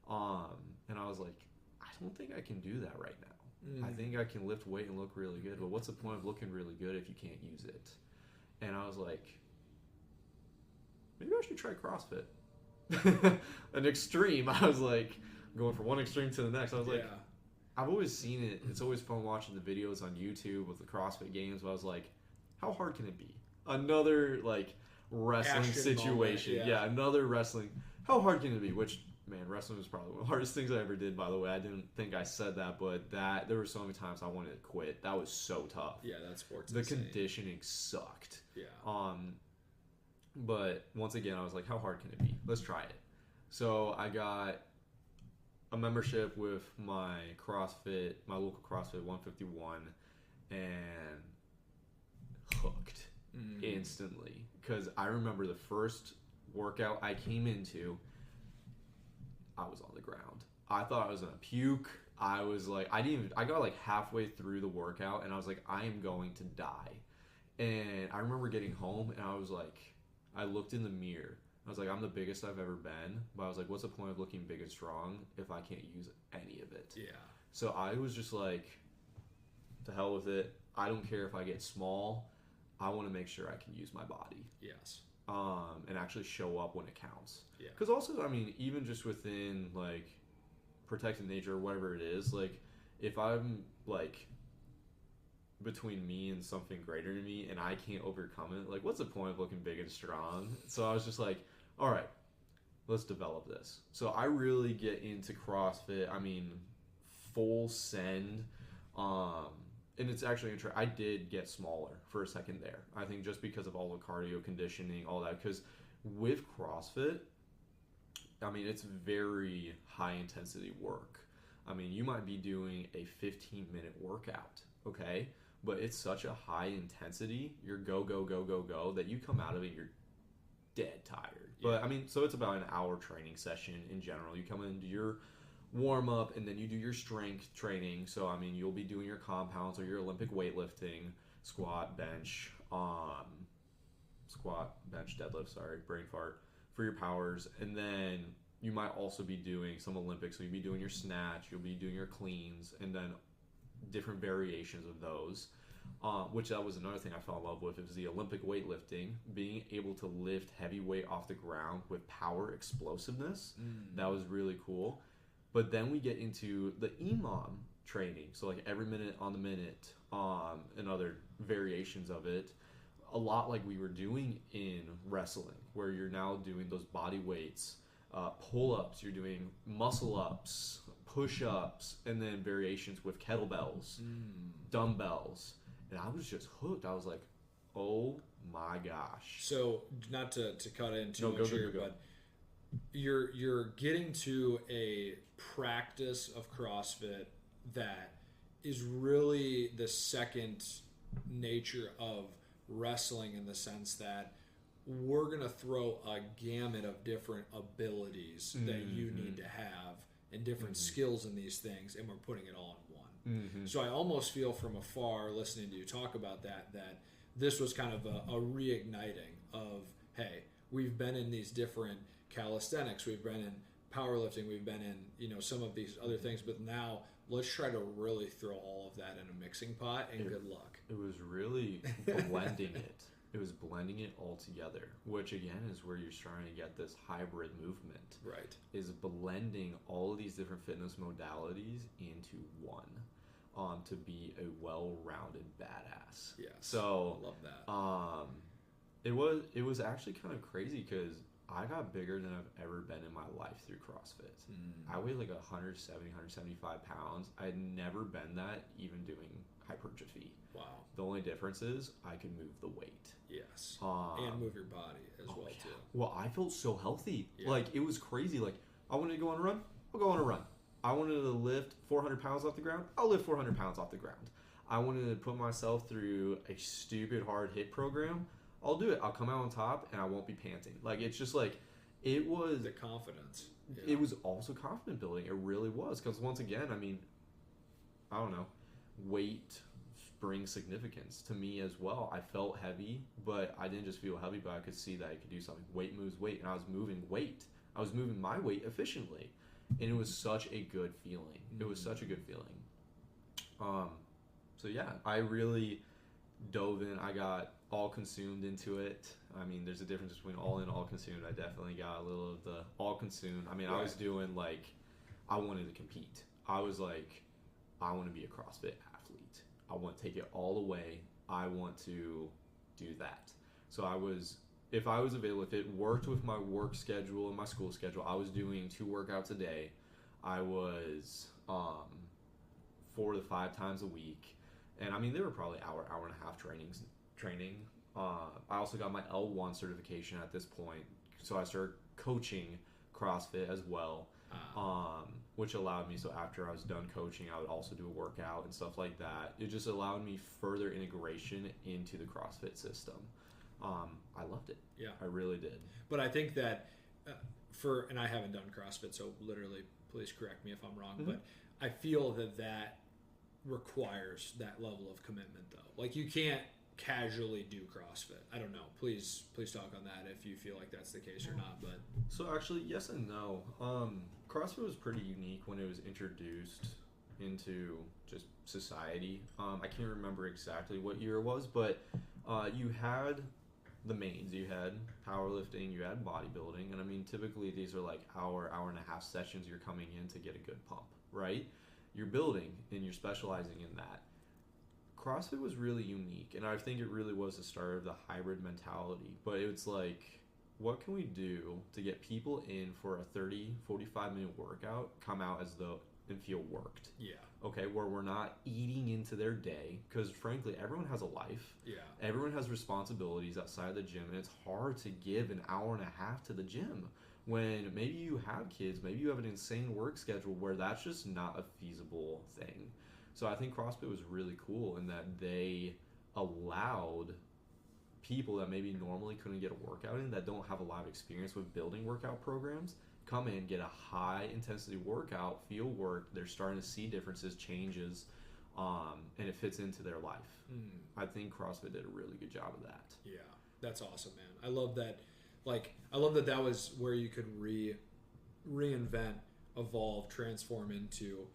Speaker 2: And I was like, I don't think I can do that right now. I think I can lift weight and look really good, but what's the point of looking really good if you can't use it? And I was like, maybe I should try CrossFit. An extreme. I was like, going from one extreme to the next. I was like, I've always seen it. It's always fun watching the videos on YouTube with the CrossFit games, but I was like, how hard can it be? Another wrestling
Speaker 1: Ashton
Speaker 2: situation.
Speaker 1: Moment,
Speaker 2: yeah, another wrestling. How hard can it be? Which, man, wrestling was probably one of the hardest things I ever did, by the way. I didn't think I said that, but there were so many times I wanted to quit. That was so tough.
Speaker 1: Yeah, that sport's
Speaker 2: The
Speaker 1: insane.
Speaker 2: conditioning sucked.
Speaker 1: Yeah.
Speaker 2: But once again, I was like, how hard can it be? Let's try it. So I got a membership with my local CrossFit 151, and hooked instantly. Because I remember the first workout I came into, I was on the ground. I thought I was gonna puke. I was like, I got halfway through the workout, and I was like, I am going to die. And I remember getting home, and I was like, I looked in the mirror. I was like, I'm the biggest I've ever been, but I was like, what's the point of looking big and strong if I can't use any of it?
Speaker 1: Yeah.
Speaker 2: So I was just like, to hell with it. I don't care if I get small. I want to make sure I can use my body.
Speaker 1: Yes.
Speaker 2: And actually show up when it counts.
Speaker 1: Yeah.
Speaker 2: Because also, I mean, even just within protecting nature or whatever it is, if I'm between me and something greater than me, and I can't overcome it. Like, what's the point of looking big and strong? So I was just like, all right, let's develop this. So I really get into CrossFit. I mean, full send. And it's actually interesting. I did get smaller for a second there. I think just because of all the cardio conditioning, all that. Because with CrossFit, I mean, it's very high intensity work. I mean, you might be doing a 15-minute workout, okay? But it's such a high intensity, you're go, go, go, go, go, that you come out of it, you're dead tired. Yeah. But, I mean, so it's about an hour training session in general. You come in, do your warm up, and then you do your strength training. So, I mean, you'll be doing your compounds or your Olympic weightlifting, squat, bench, deadlift, brain fart, for your powers. And then you might also be doing some Olympics. So you'll be doing your snatch, you'll be doing your cleans, and then different variations of those. Which that was another thing I fell in love with. It was the Olympic weightlifting, being able to lift heavy weight off the ground with power explosiveness. That was really cool. But then we get into the EMOM training, so like every minute on the minute, and other variations of it, a lot like we were doing in wrestling, where you're now doing those body weights, pull-ups, you're doing muscle-ups, push-ups, and then variations with kettlebells, dumbbells. And I was just hooked. I was like, oh my gosh.
Speaker 1: So, not to cut in too much here, but you're getting to a practice of CrossFit that is really the second nature of wrestling, in the sense that we're going to throw a gamut of different abilities that you need to have and different skills in these things, and we're putting it all in one. So I almost feel from afar, listening to you talk about that this was kind of a reigniting of, hey, we've been in these different calisthenics, we've been in powerlifting, we've been in, some of these other things, but now let's try to really throw all of that in a mixing pot, and good luck.
Speaker 2: It was really blending it. It was blending it all together, which again is where you're trying to get this hybrid movement.
Speaker 1: Right. Is
Speaker 2: blending all of these different fitness modalities into one, to be a well-rounded badass.
Speaker 1: Yes.
Speaker 2: So
Speaker 1: I love that.
Speaker 2: It was actually kind of crazy because I got bigger than I've ever been in my life through CrossFit. I weighed like 170, 175 pounds. I had never been that, even doing hypertrophy.
Speaker 1: Wow.
Speaker 2: The only difference is I could move the weight.
Speaker 1: Yes. And move your body as well, too.
Speaker 2: Well, I felt so healthy. Yeah. Like, it was crazy. Like, I wanted to go on a run, I'll go on a run. I wanted to lift 400 pounds off the ground, I'll lift 400 pounds off the ground. I wanted to put myself through a stupid hard hit program, I'll do it. I'll come out on top, and I won't be panting. Like, it's just like, it was...
Speaker 1: The confidence.
Speaker 2: Yeah. It was also confidence building. It really was. Because once again, I mean, I don't know, weight brings significance to me as well. I felt heavy, but I didn't just feel heavy, but I could see that I could do something. Weight moves weight, and I was moving weight. I was moving my weight efficiently, and it was such a good feeling. It was such a good feeling. So yeah, I really dove in. I got all consumed into it. I mean, there's a difference between all in, all consumed. I definitely got a little of the all consumed. I mean, right. I was doing like, I wanted to compete. I was like, I want to be a CrossFit athlete. I want to take it all the way. I want to do that. So if I was available, if it worked with my work schedule and my school schedule, I was doing 2 workouts a day. I was 4 to 5 times a week. And I mean, they were probably hour and a half training. I also got my L1 certification at this point, so I started coaching CrossFit as well, which allowed me, so after I was done coaching, I would also do a workout and stuff like that. It just allowed me further integration into the CrossFit system. I loved it.
Speaker 1: Yeah.
Speaker 2: I really did.
Speaker 1: But I think that and I haven't done CrossFit, so literally, please correct me if I'm wrong, but I feel that requires that level of commitment, though. Like, you can't casually do CrossFit. I don't know. Please talk on that if you feel like that's the case or not. But
Speaker 2: so actually, yes and no. CrossFit was pretty unique when it was introduced into just society. I can't remember exactly what year it was, but you had the mains. You had powerlifting, you had bodybuilding, and I mean, typically these are like hour and a half sessions you're coming in to get a good pump, right? You're building and you're specializing in that. CrossFit was really unique, and I think it really was the start of the hybrid mentality. But it's like, what can we do to get people in for a 30, 45-minute workout, come out as though and feel worked?
Speaker 1: Yeah.
Speaker 2: Okay, where we're not eating into their day, because frankly, everyone has a life.
Speaker 1: Yeah.
Speaker 2: Everyone has responsibilities outside of the gym, and it's hard to give an hour and a half to the gym when maybe you have kids, maybe you have an insane work schedule where that's just not a feasible thing. So I think CrossFit was really cool in that they allowed people that maybe normally couldn't get a workout in, that don't have a lot of experience with building workout programs, come in, get a high intensity workout, feel work, they're starting to see differences, changes, and it fits into their life. I think CrossFit did a really good job of that.
Speaker 1: Yeah, that's awesome, man. I love that. Like, I love that that was where you could reinvent, evolve, transform into.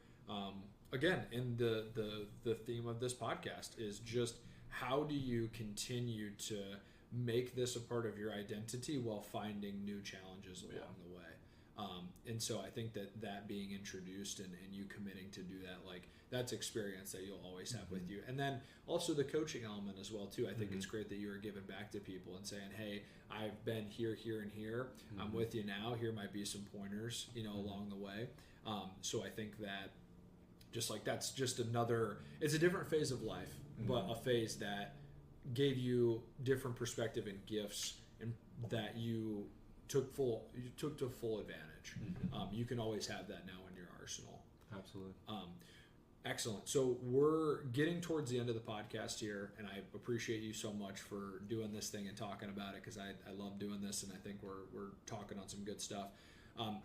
Speaker 1: Again, and the theme of this podcast is just how do you continue to make this a part of your identity while finding new challenges along the way. And so I think that being introduced and you committing to do that, like, that's experience that you'll always have with you. And then also the coaching element as well too. I think it's great that you are giving back to people and saying, hey, I've been here, and here. I'm with you now. Here might be some pointers, along the way. So I think that just like that's just it's a different phase of life, but a phase that gave you different perspective and gifts, and that you took to full advantage. You can always have that now in your arsenal.
Speaker 2: Absolutely.
Speaker 1: Excellent. So we're getting towards the end of the podcast here, and I appreciate you so much for doing this thing and talking about it, because I love doing this, and I think we're talking on some good stuff.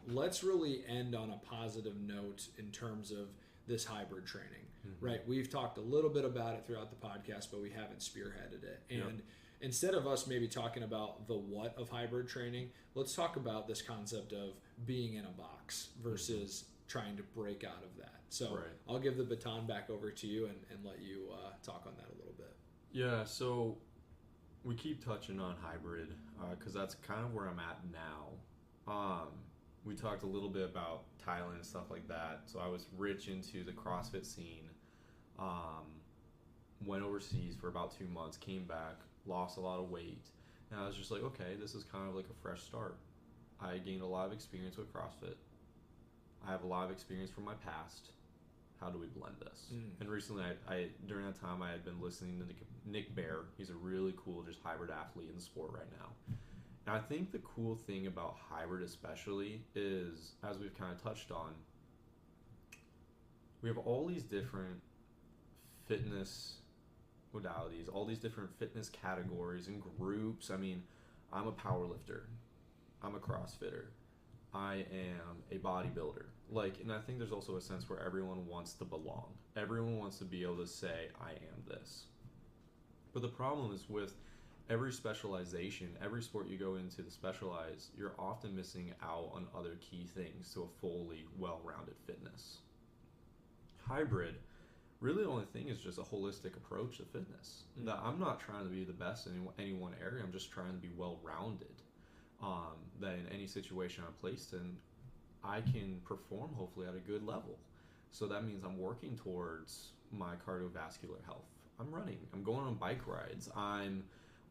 Speaker 1: Let's really end on a positive note in terms of this hybrid training, right? We've talked a little bit about it throughout the podcast, but we haven't spearheaded it. And instead of us maybe talking about the what of hybrid training, let's talk about this concept of being in a box versus trying to break out of that. So I'll give the baton back over to you and let you talk on that a little bit.
Speaker 2: Yeah, so we keep touching on hybrid because that's kind of where I'm at now. We talked a little bit about Thailand and stuff like that. So I was rich into the CrossFit scene. Went overseas for about 2 months, came back, lost a lot of weight. And I was just like, okay, this is kind of like a fresh start. I gained a lot of experience with CrossFit. I have a lot of experience from my past. How do we blend this? And recently, I during that time, I had been listening to Nick Bear. He's a really cool, just hybrid athlete in the sport right now. And I think the cool thing about hybrid especially is, as we've kind of touched on, we have all these different fitness modalities, all these different fitness categories and groups. I mean, I'm a power lifter. I'm a CrossFitter. I am a bodybuilder. And I think there's also a sense where everyone wants to belong. Everyone wants to be able to say, I am this. But the problem is with every specialization, every sport you go into to specialize, you're often missing out on other key things to a fully well-rounded fitness. Hybrid, really the only thing is just a holistic approach to fitness. That I'm not trying to be the best in any one area, I'm just trying to be well-rounded. That in any situation I'm placed in, I can perform hopefully at a good level. So that means I'm working towards my cardiovascular health. I'm running, I'm going on bike rides, I'm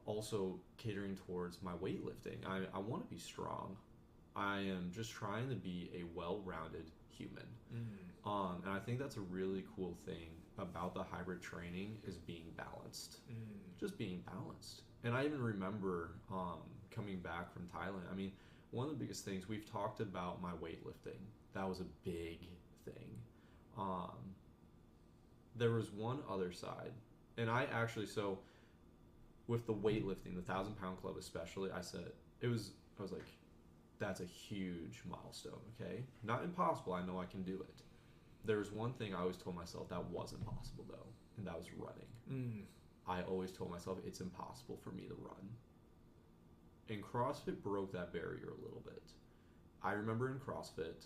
Speaker 2: also catering towards my weightlifting. I want to be strong. I am just trying to be a well-rounded human. And I think that's a really cool thing about the hybrid training is being balanced. Just being balanced. And I even remember coming back from Thailand. I mean, one of the biggest things, we've talked about my weightlifting. That was a big thing. There was one other side. And I actually, so with the weightlifting, the 1,000-pound club especially, I was like, that's a huge milestone, okay? Not impossible, I know I can do it. There was one thing I always told myself that wasn't possible though, and that was running. I always told myself it's impossible for me to run. And CrossFit broke that barrier a little bit. I remember in CrossFit,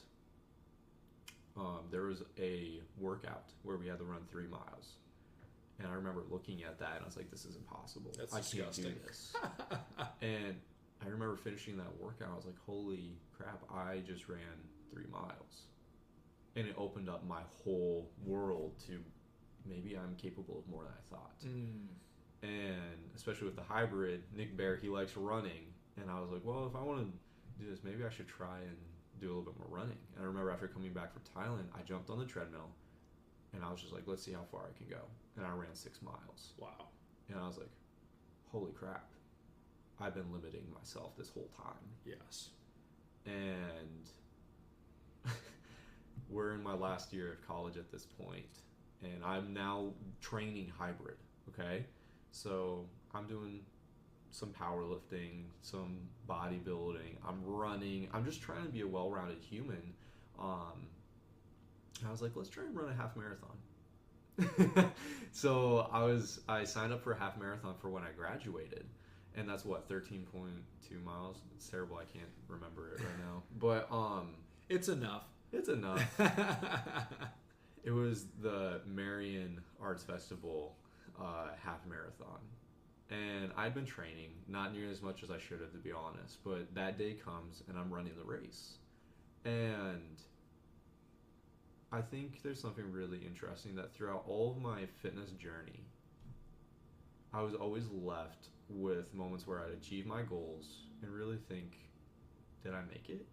Speaker 2: there was a workout where we had to run 3 miles. And I remember looking at that and I was like, this is impossible.
Speaker 1: That's
Speaker 2: disgusting.
Speaker 1: Can't
Speaker 2: do this. And I remember finishing that workout. I was like, holy crap, I just ran 3 miles. And it opened up my whole world to maybe I'm capable of more than I thought. And especially with the hybrid, Nick Bear, he likes running. And I was like, well, if I want to do this, maybe I should try and do a little bit more running. And I remember after coming back from Thailand, I jumped on the treadmill and I was just like, let's see how far I can go. And I ran 6 miles.
Speaker 1: Wow.
Speaker 2: And I was like, holy crap. I've been limiting myself this whole time.
Speaker 1: Yes.
Speaker 2: And we're in my last year of college at this point, and I'm now training hybrid, okay? So I'm doing some powerlifting, some bodybuilding, I'm running, I'm just trying to be a well-rounded human. I was like, let's try and run a half marathon. So I signed up for a half marathon for when I graduated, and that's what, 13.2 miles. It's terrible, I can't remember it right now, but
Speaker 1: it's enough.
Speaker 2: It's enough. It was the Marion Arts Festival half marathon. And I'd been training, not near as much as I should have, to be honest. But that day comes, and I'm running the race. And I think there's something really interesting that throughout all of my fitness journey, I was always left with moments where I'd achieve my goals and really think, did I make it?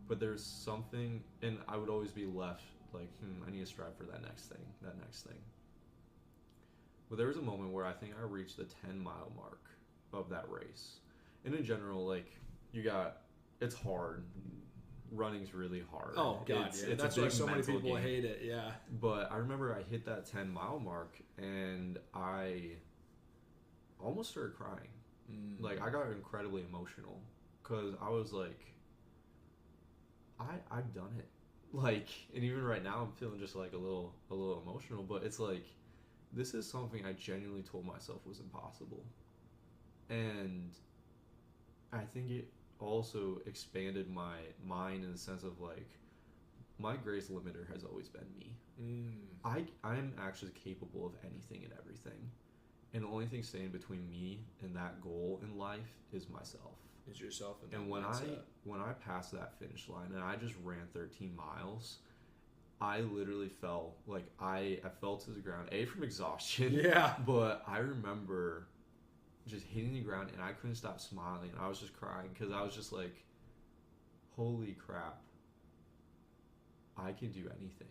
Speaker 2: But there's something, and I would always be left like, I need to strive for that next thing. But there was a moment where I think I reached the 10-mile mark of that race. And in general, like, it's hard. Running's really hard.
Speaker 1: Oh, God, yeah. That's why so many people hate it, yeah.
Speaker 2: But I remember I hit that 10-mile mark, and I almost started crying. Like, I got incredibly emotional, because I was like, I've done it. Like, and even right now I'm feeling just like a little emotional, but it's like, this is something I genuinely told myself was impossible. And I think it also expanded my mind in the sense of like, my greatest limiter has always been me. I'm actually capable of anything and everything. And the only thing standing between me and that goal in life is myself.
Speaker 1: Is yourself.
Speaker 2: And when I passed that finish line and I just ran 13 miles, I literally fell, like, I fell to the ground, from exhaustion.
Speaker 1: Yeah.
Speaker 2: But I remember just hitting the ground and I couldn't stop smiling. I was just crying because I was just like, holy crap, I can do anything.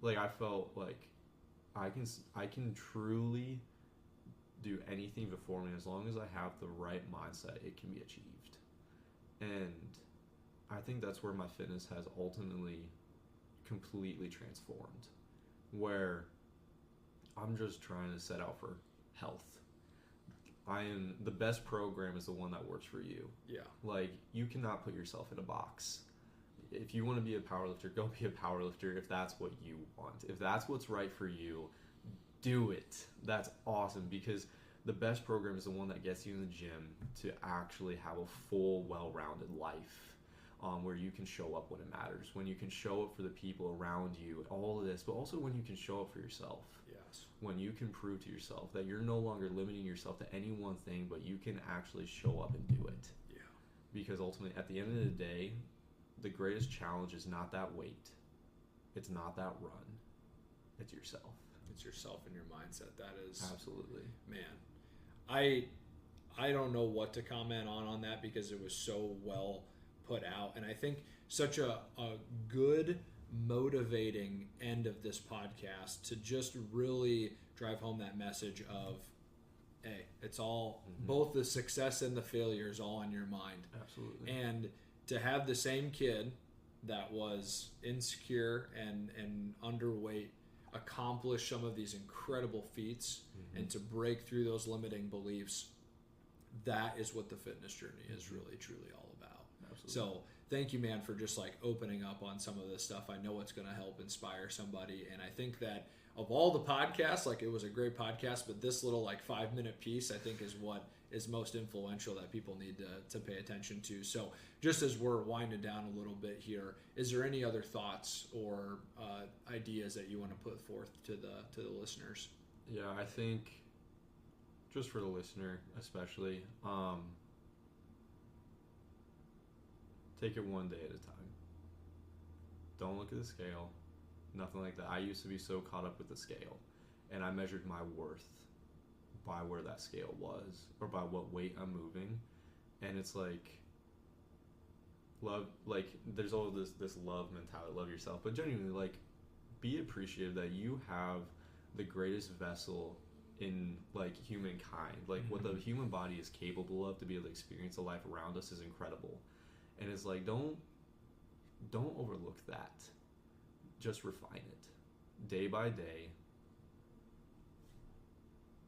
Speaker 2: Like, I felt like I can truly do anything before me as long as I have the right mindset, it can be achieved. And I think that's where my fitness has ultimately completely transformed, where I'm just trying to set out for health. The best program is the one that works for you. Yeah. Like, you cannot put yourself in a box. If you want to be a powerlifter, go be a powerlifter if that's what you want. If that's what's right for you, do it. That's awesome, because the best program is the one that gets you in the gym to actually have a full, well-rounded life, where you can show up when it matters, when you can show up for the people around you, all of this, but also when you can show up for yourself. Yes. When you can prove to yourself that you're no longer limiting yourself to any one thing, but you can actually show up and do it. Yeah. Because ultimately, at the end of the day, the greatest challenge is not that weight. It's not that run. It's yourself.
Speaker 1: It's yourself and your mindset. That is
Speaker 2: absolutely,
Speaker 1: man. I don't know what to comment on that, because it was so well put out, and I think such a good motivating end of this podcast to just really drive home that message of, hey, it's all both the success and the failure is all on your mind.
Speaker 2: Absolutely.
Speaker 1: And to have the same kid that was insecure and underweight accomplish some of these incredible feats and to break through those limiting beliefs, that is what the fitness journey is really truly all about. Absolutely. So thank you, man, for just like opening up on some of this stuff. I know it's going to help inspire somebody, and I think that of all the podcasts, like, it was a great podcast, but this little like 5-minute piece I think is what is most influential that people need to pay attention to. So just as we're winding down a little bit here, is there any other thoughts or ideas that you want to put forth to the listeners?
Speaker 2: Yeah, I think just for the listener especially, take it one day at a time. Don't look at the scale. Nothing like that. I used to be so caught up with the scale, and I measured my worth by where that scale was or by what weight I'm moving. And it's like love, like there's all this love mentality, love yourself, but genuinely, like, be appreciative that you have the greatest vessel in like humankind. Like what the human body is capable of to be able to experience the life around us is incredible. And it's like don't overlook that. Just refine it day by day,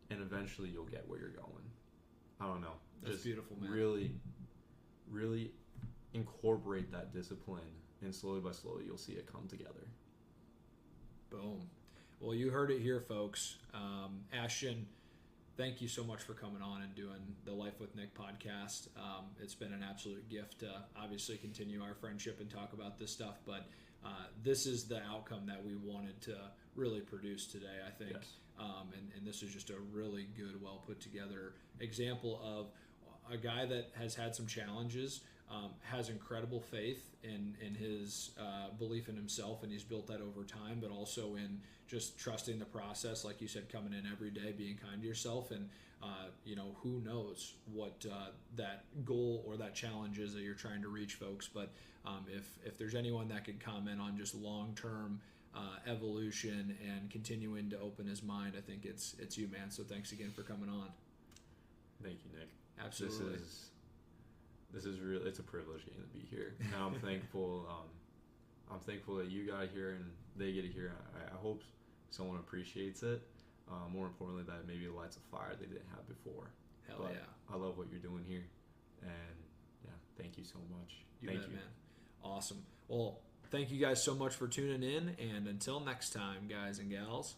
Speaker 2: and eventually you'll get where you're going. I don't know.
Speaker 1: That's
Speaker 2: just
Speaker 1: beautiful, man.
Speaker 2: Really incorporate that discipline, and slowly by slowly you'll see it come together.
Speaker 1: Boom. Well, you heard it here, folks. Ashton, thank you so much for coming on and doing the Life with Nick podcast. It's been an absolute gift to obviously continue our friendship and talk about this stuff, but this is the outcome that we wanted to really produce today, I think.
Speaker 2: Yes.
Speaker 1: And this is just a really good, well put together example of a guy that has had some challenges, has incredible faith in his belief in himself, and he's built that over time, but also in just trusting the process, like you said, coming in every day, being kind to yourself, and who knows what that goal or that challenge is that you're trying to reach, folks. But if there's anyone that could comment on just long-term evolution and continuing to open his mind, I think it's you, man. So thanks again for coming on.
Speaker 2: Thank you, Nick.
Speaker 1: Absolutely.
Speaker 2: This is real. It's a privilege getting to be here. And I'm thankful. I'm thankful that you got here and they get to hear. I hope someone appreciates it. More importantly, that maybe it lights a fire they didn't have before.
Speaker 1: Hell yeah!
Speaker 2: I love what you're doing here, and yeah, thank you so much.
Speaker 1: Thank you, man. Awesome. Well, thank you guys so much for tuning in, and until next time, guys and gals.